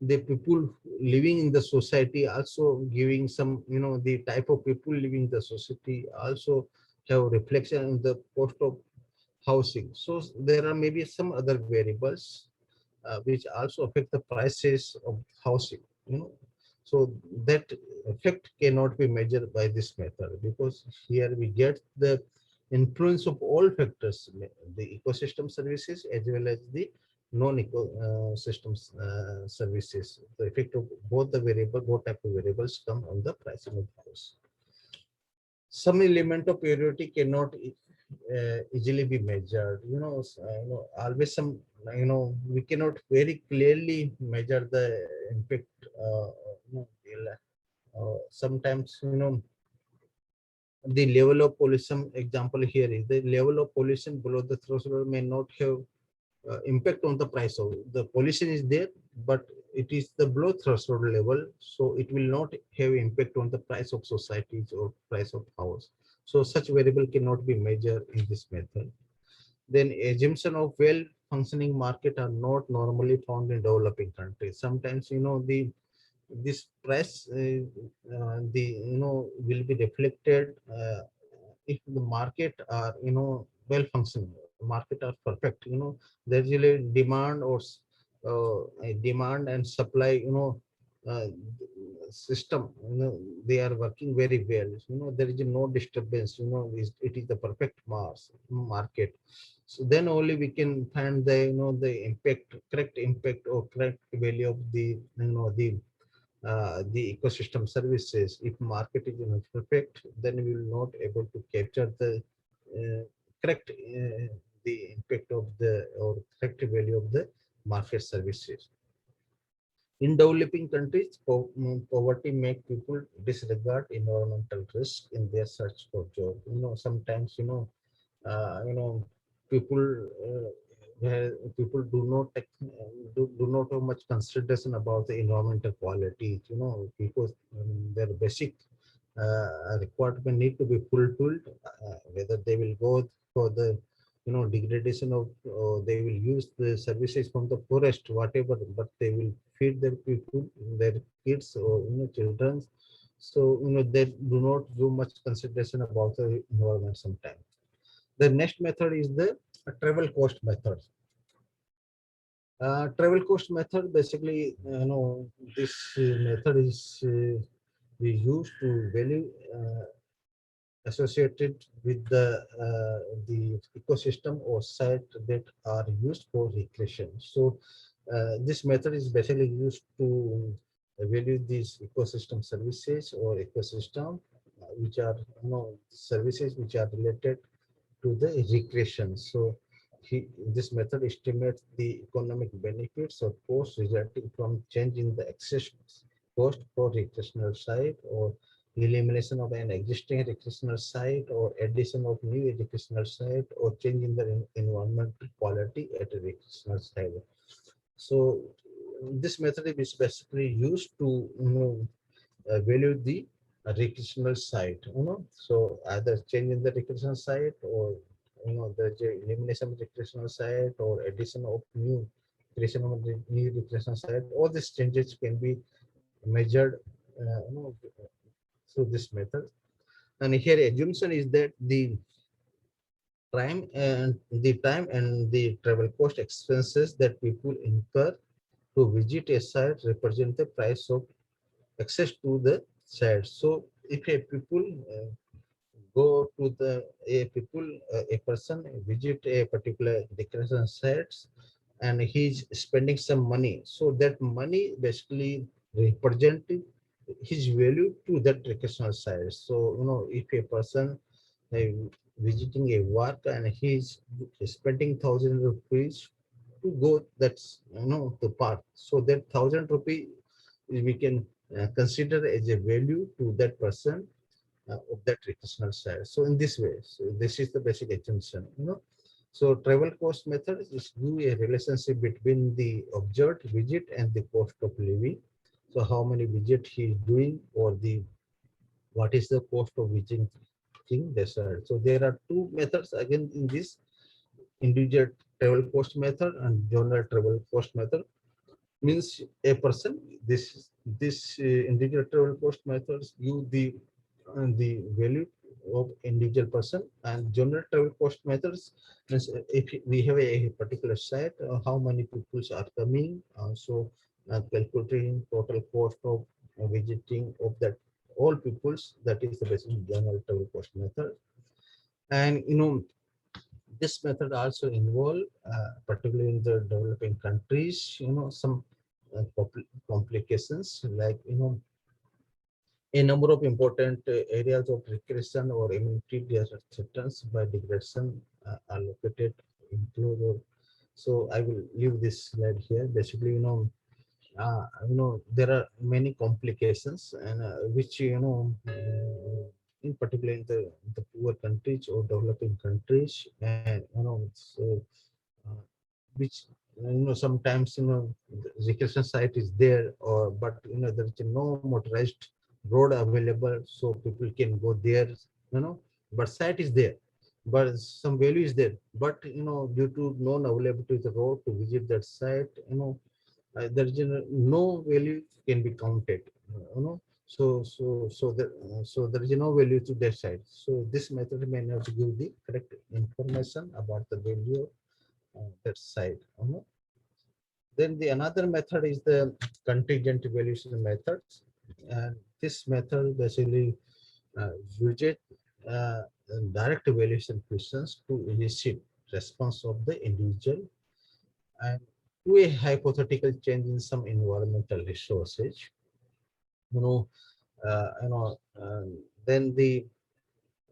Speaker 2: the people living in the society also giving some, the type of people living in the society also have reflection in the cost of housing. So there are maybe some other variables which also affect the prices of housing, so that effect cannot be measured by this method, because here we get the influence of all factors, the ecosystem services as well as the non-eco systems services. The effect of both type of variables come on the pricing of the house. Some element of priority cannot easily be measured, always some, we cannot very clearly measure the impact. Sometimes the level of pollution example here is the level of pollution below the threshold may not have impact on the price of the pollution is there, but it is the below threshold level, so it will not have impact on the price of societies or price of house. So such variable cannot be measured in this method. Then assumption of well functioning market are not normally found in developing countries. Sometimes the this price the will be reflected if the market are well functioning, market are perfect, there is a demand or a demand and supply uh, system, they are working very well, there is no disturbance, it is the perfect market. So then only we can find the the impact, correct impact or correct value of the ecosystem services. If market is not perfect, then we will not able to capture the correct the impact of the or correct value of the market services. In developing countries, poverty make people disregard environmental risk in their search for job. Sometimes people where people do not have much consideration about the environmental quality, because their basic requirement need to be fulfilled, whether they will go for the degradation of, they will use the services from the forest, whatever, but they will feed their people, their kids or children. So they do not do much consideration about the environment sometimes. The next method is the travel cost method. Travel cost method, basically, this method is we use to value associated with the ecosystem or site that are used for recreation. So this method is basically used to value these ecosystem services or ecosystem which are services which are related to the recreation. So this method estimates the economic benefits or costs resulting from change in the access cost for recreational site, or elimination of an existing recreational site, or addition of new recreational site, or change in the environmental quality at a recreational site. So this method is basically used to value the recreational site, so either change in the recreational site, or the elimination of recreational site, or addition of creation of new recreational site. All these changes can be measured through this method. And here assumption is that the time and the travel cost expenses that people incur to visit a site represent the price of access to the site. So if a people go to the a person visit a particular recreation sites and he's spending some money, so that money basically representing his value to that recreational site. So if a person uh, visiting a work and he's spending 1,000 rupees to go, that's the park, so that 1,000 rupee we can consider as a value to that person of that recreational site. So in this way, so this is the basic assumption. So travel cost method is do a relationship between the observed visit and the cost of living. So how many visit he is doing, or the what is the cost of visiting the site. So there are two methods again in this: individual travel cost method and general travel cost method. Means a person, this individual travel cost methods give the value of individual person, and general travel cost methods means if we have a particular site, how many people are coming, so calculating total cost of visiting of that all peoples, that is the basic general travel cost method. And this method also involve, particularly in the developing countries, some complications, like a number of important areas of recreation or immunity acceptance by degradation are located include. So I will leave this slide here. Basically, there are many complications, and which in particular in the poor countries or developing countries, and so uh, which sometimes the recreation site is there, or but there is no motorized road available, so people can go there, but site is there, but some value is there, but due to non availability of the road to visit that site, there is no value can be counted, so there is no value to that side. So this method may not give the correct information about the value of that side. Then the another method is the contingent evaluation methods, and this method basically uses uh, direct evaluation questions to elicit response of the individual and to a hypothetical change in some environmental resources. You know, then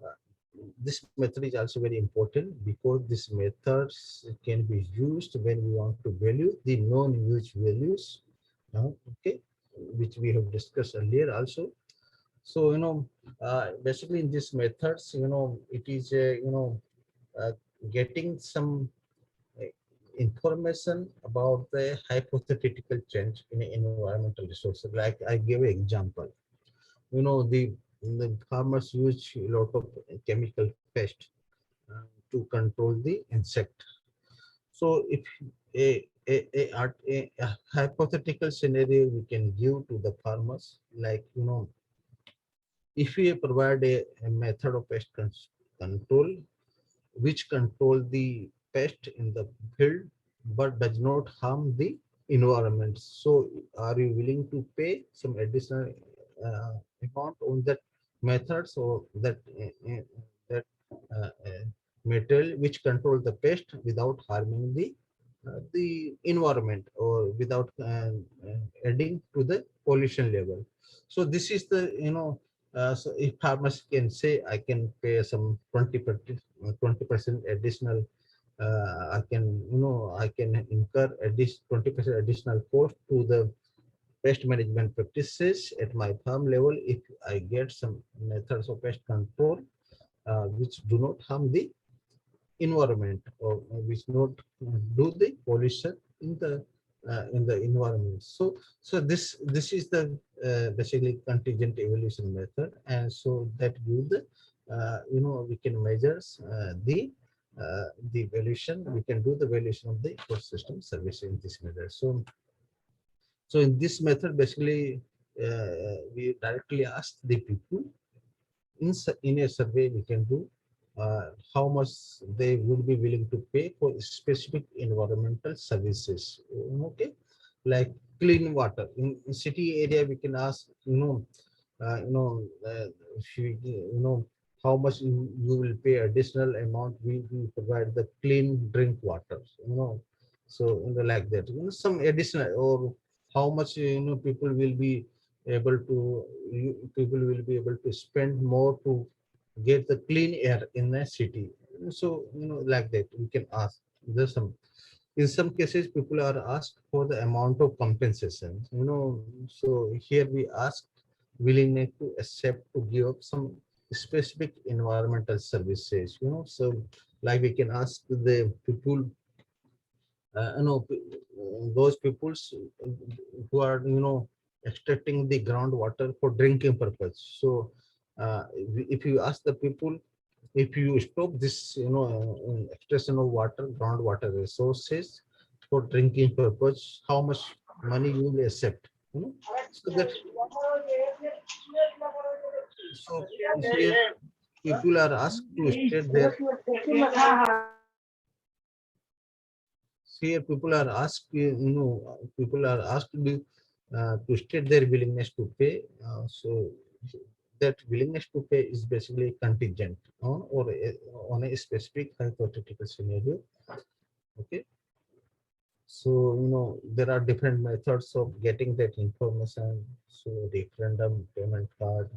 Speaker 2: uh, this method is also very important because this methods can be used when we want to value the non-use values, okay, which we have discussed earlier also. So basically in these methods, it is uh, getting some uh, information about the hypothetical change in environmental resources. Like I gave an example, the farmers use a lot of chemical pest to control the insect. So if a hypothetical scenario we can give to the farmers, like if we provide a method of control which control the pest in the field but does not harm the environment. So are you willing to pay some additional uh, amount on that method, so that material which control the pest without harming the environment or without adding to the pollution level. So this is the so if farmers can say I can pay some 20% additional, I can incur at least 20% additional cost to the pest management practices at my farm level if I get some methods of pest control which do not harm the environment or which not do the pollution in the environment. So this is the basically contingent evolution method, and so that give the we can measure the valuation. We can do the valuation of the ecosystem service in this method. So in this method, basically, we directly ask the people in a survey we can do how much they would be willing to pay for specific environmental services. Okay, like clean water in city area, we can ask if how much you will pay additional amount we provide the clean drink water. So like that, some additional, or how much people will be able to people will be able to spend more to get the clean air in a city. So like that we can ask. There's some, in some cases people are asked for the amount of compensation. So here we ask willingness to accept to give up some specific environmental services. So like we can ask the people, those peoples who are extracting the groundwater for drinking purpose. So if you ask the people, if you stop this extraction of water, groundwater resources for drinking purpose, how much money you will accept. So that, so here people are asked to state their, here people are asked, people are asked to state their willingness to pay. So that willingness to pay is basically contingent on a specific hypothetical scenario. Okay. So there are different methods of getting that information. So referendum, payment card,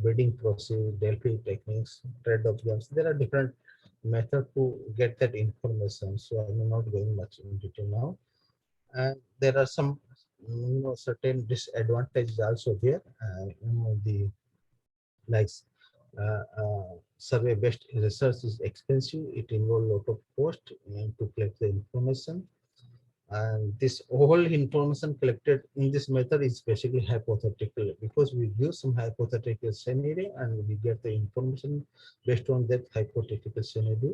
Speaker 2: bidding process, Delphi techniques, trade of games. There are different methods to get that information. So I'm not going much in detail now. And there are some certain disadvantages also there. The like survey based research is expensive. It involves a lot of cost to collect the information. And this whole information collected in this method is basically hypothetical, because we use some hypothetical scenario and we get the information based on that hypothetical scenario.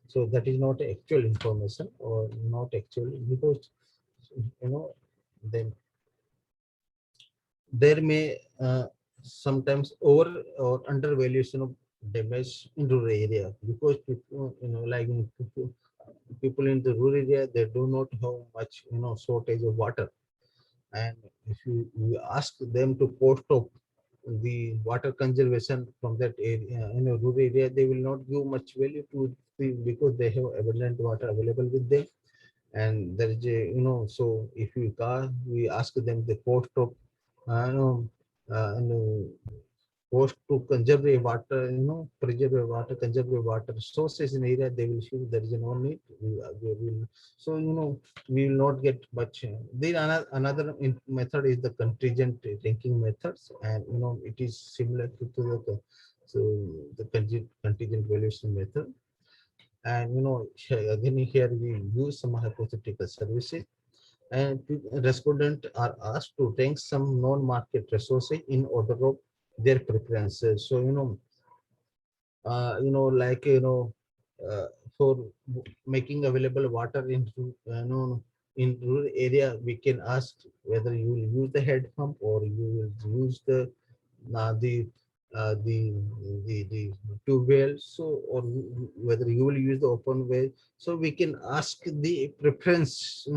Speaker 2: So that is not actual information, or not actually, because you know then there may sometimes over or undervaluation of damage in rural area, because people, like people in the rural area, they do not have much shortage of water. And if you ask them to post up the water conservation from that area, in a rural area, they will not give much value to the, because they have abundant water available with them. And there is a, so if we ask them the cost of you know, cost to conserve a water, preserve a water, conserve a water sources in area, they will show there is no need. We will, so we will not get much. Then another method is the contingent ranking methods, and it is similar to the so the contingent valuation method. And again here we use some hypothetical services, and respondents are asked to rank some non-market resources in order of their preferences. So like uh, for making available water in in rural area, we can ask whether you will use the head pump, or you will use the uh, the uh, the the tube well, so, or whether you will use the open well. So we can ask the preference,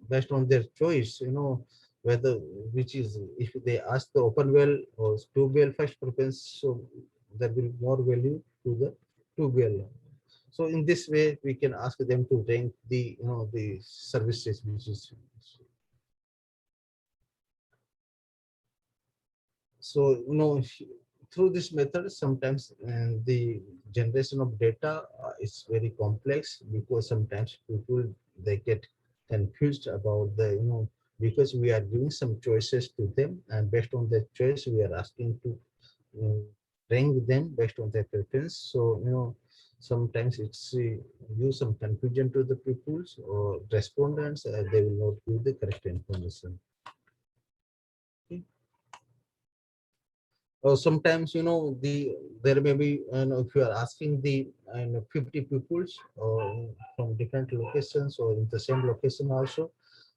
Speaker 2: based on their choice, whether, which is, if they ask the open well or tube well first preference, so there will be more value to the tube well. So in this way we can ask them to rank the the services which is. So through this method, sometimes the generation of data is very complex, because sometimes people, they get confused about the, because we are giving some choices to them, and based on that choice we are asking to uh, rank them based on their preference. So sometimes it's use some confusion to the peoples or respondents, they will not give the correct information. Okay. Or sometimes there may be, if you are asking the 50 pupils from different locations, or in the same location also,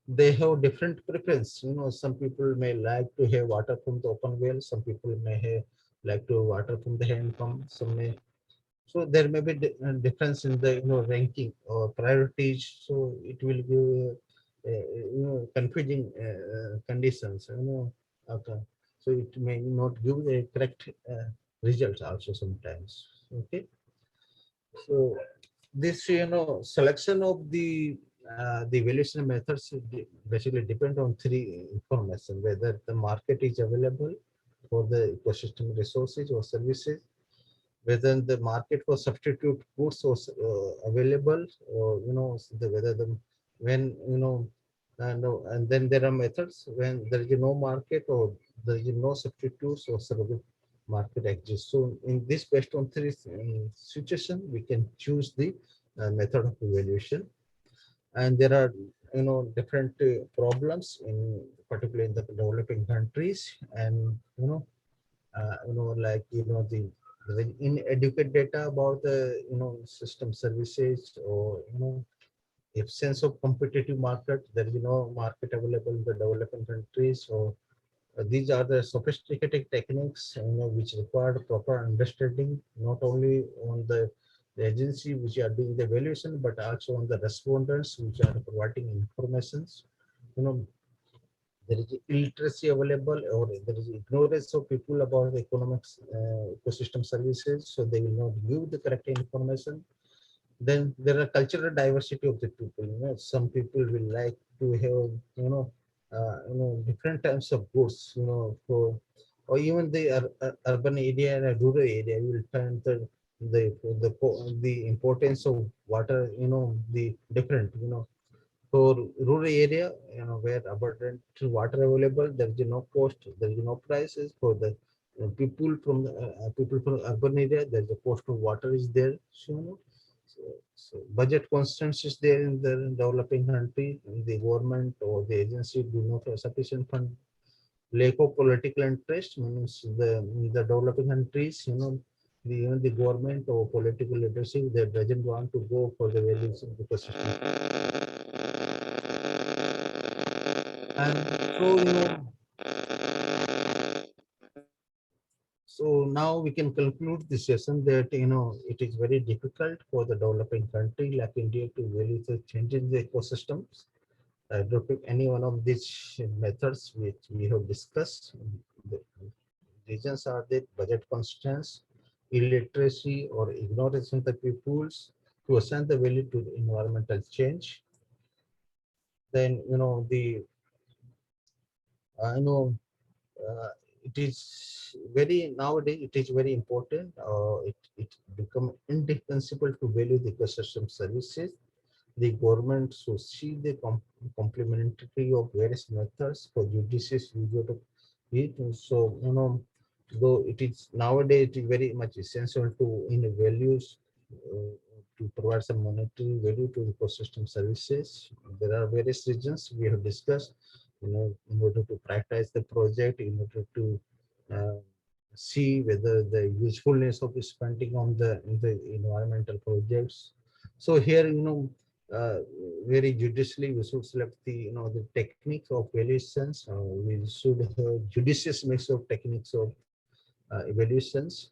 Speaker 2: they have different preference. Some people may like to have water from the open well, some people may have like to water from the hand pump, some may. So there may be difference in the ranking or priorities. So it will give confusing conditions. Okay. So it may not give the correct results also sometimes. Okay. So this selection of the valuation methods basically depend on three information: whether the market is available for the ecosystem resources or services, whether the market for substitute goods was available, or whether the, when and then there are methods when there is no market, or there is no substitutes, or surrogate market exists. So in this, based on three situation, we can choose the method of evaluation. And there are different problems in, particularly in the developing countries. And like the inadequate data about the system services, or absence of competitive market. There is no market available in the developing countries. So these are the sophisticated techniques, which require proper understanding, not only on the agency which are doing the evaluation, but also on the respondents which are providing informations. you know there is illiteracy available, or there is ignorance of people about the economics ecosystem services, so they will not give the correct information. Then there are cultural diversity of the people. Some people will like to have different types of goods, for, or even the urban area and a rural area, you will find the the importance of water, the different, for rural area, where abundant water available, there is no cost, there is no prices. For the people from urban area, there is a cost of water is there. So, So budget constraints is there in the developing country. The government or the agency do not have sufficient fund. Lack of political interest means the developing countries, the government or political leadership that doesn't want to go for the values of ecosystem. And so, so now we can conclude this session that it is very difficult for the developing country like India to value the changes in the ecosystems. Adopting any one of these methods which we have discussed. The reasons are that budget constraints, illiteracy or ignorance of the peoples to assign the value to the environmental change. Then the I know uh, it is very nowadays it is very important. It become indispensable to value the ecosystem services. The government should see the complementarity of various methods for judicious use of it. So, though it is nowadays it is very much essential to in the values to provide some monetary value to ecosystem services. There are various reasons we have discussed, in order to prioritize the project, in order to uh, see whether the usefulness of spending on the environmental projects. So here, uh, very judiciously we should select the techniques of evaluations. We should have judicious mix of techniques of evaluations,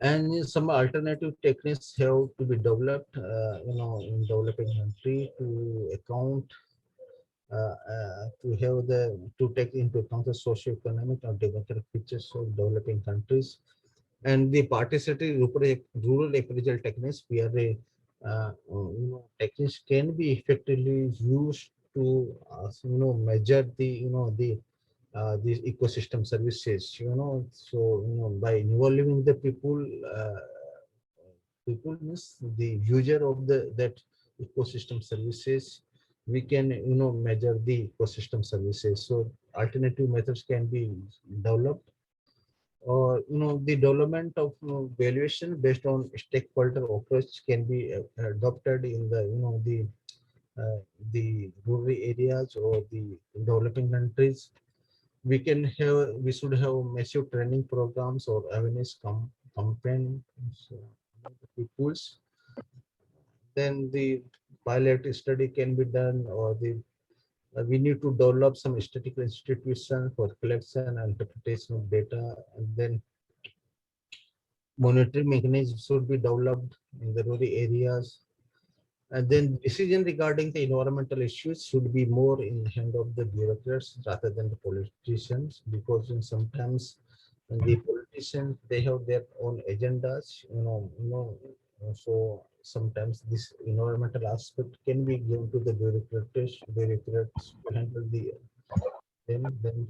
Speaker 2: and some alternative techniques have to be developed, in developing country to account to have to take into account the socio-economic or demographic features of developing countries. And the participatory rural appraisal techniques, PRA, techniques can be effectively used to measure these ecosystem services. So by involving the people means the user of that ecosystem services, we can measure the ecosystem services. So alternative methods can be developed, or the development of valuation based on stakeholder approach can be adopted in the rural areas or the developing countries. We should have massive training programs or awareness campaigns among the peoples. Then the pilot study can be done, or we need to develop some statistical institution for collection and interpretation of data, and then monitoring mechanisms should be developed in the rural areas. And then decision regarding the environmental issues should be more in the hand of the bureaucrats rather than the politicians, because sometimes the politicians, they have their own agendas, so sometimes this environmental aspect can be given to the bureaucrats to handle them. Then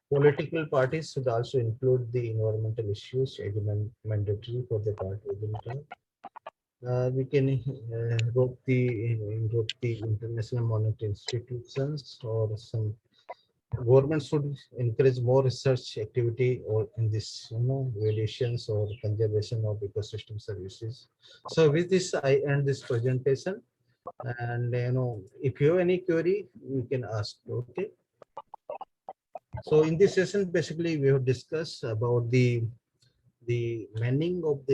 Speaker 2: political parties should also include the environmental issues as mandatory for the party agenda. We can invoke the international monetary institutions, or some government should encourage more research activity or in this valuations or conservation of ecosystem services. So with this I end this presentation, and if you have any query you can ask. Okay, so in this session basically we have discussed about the meaning of the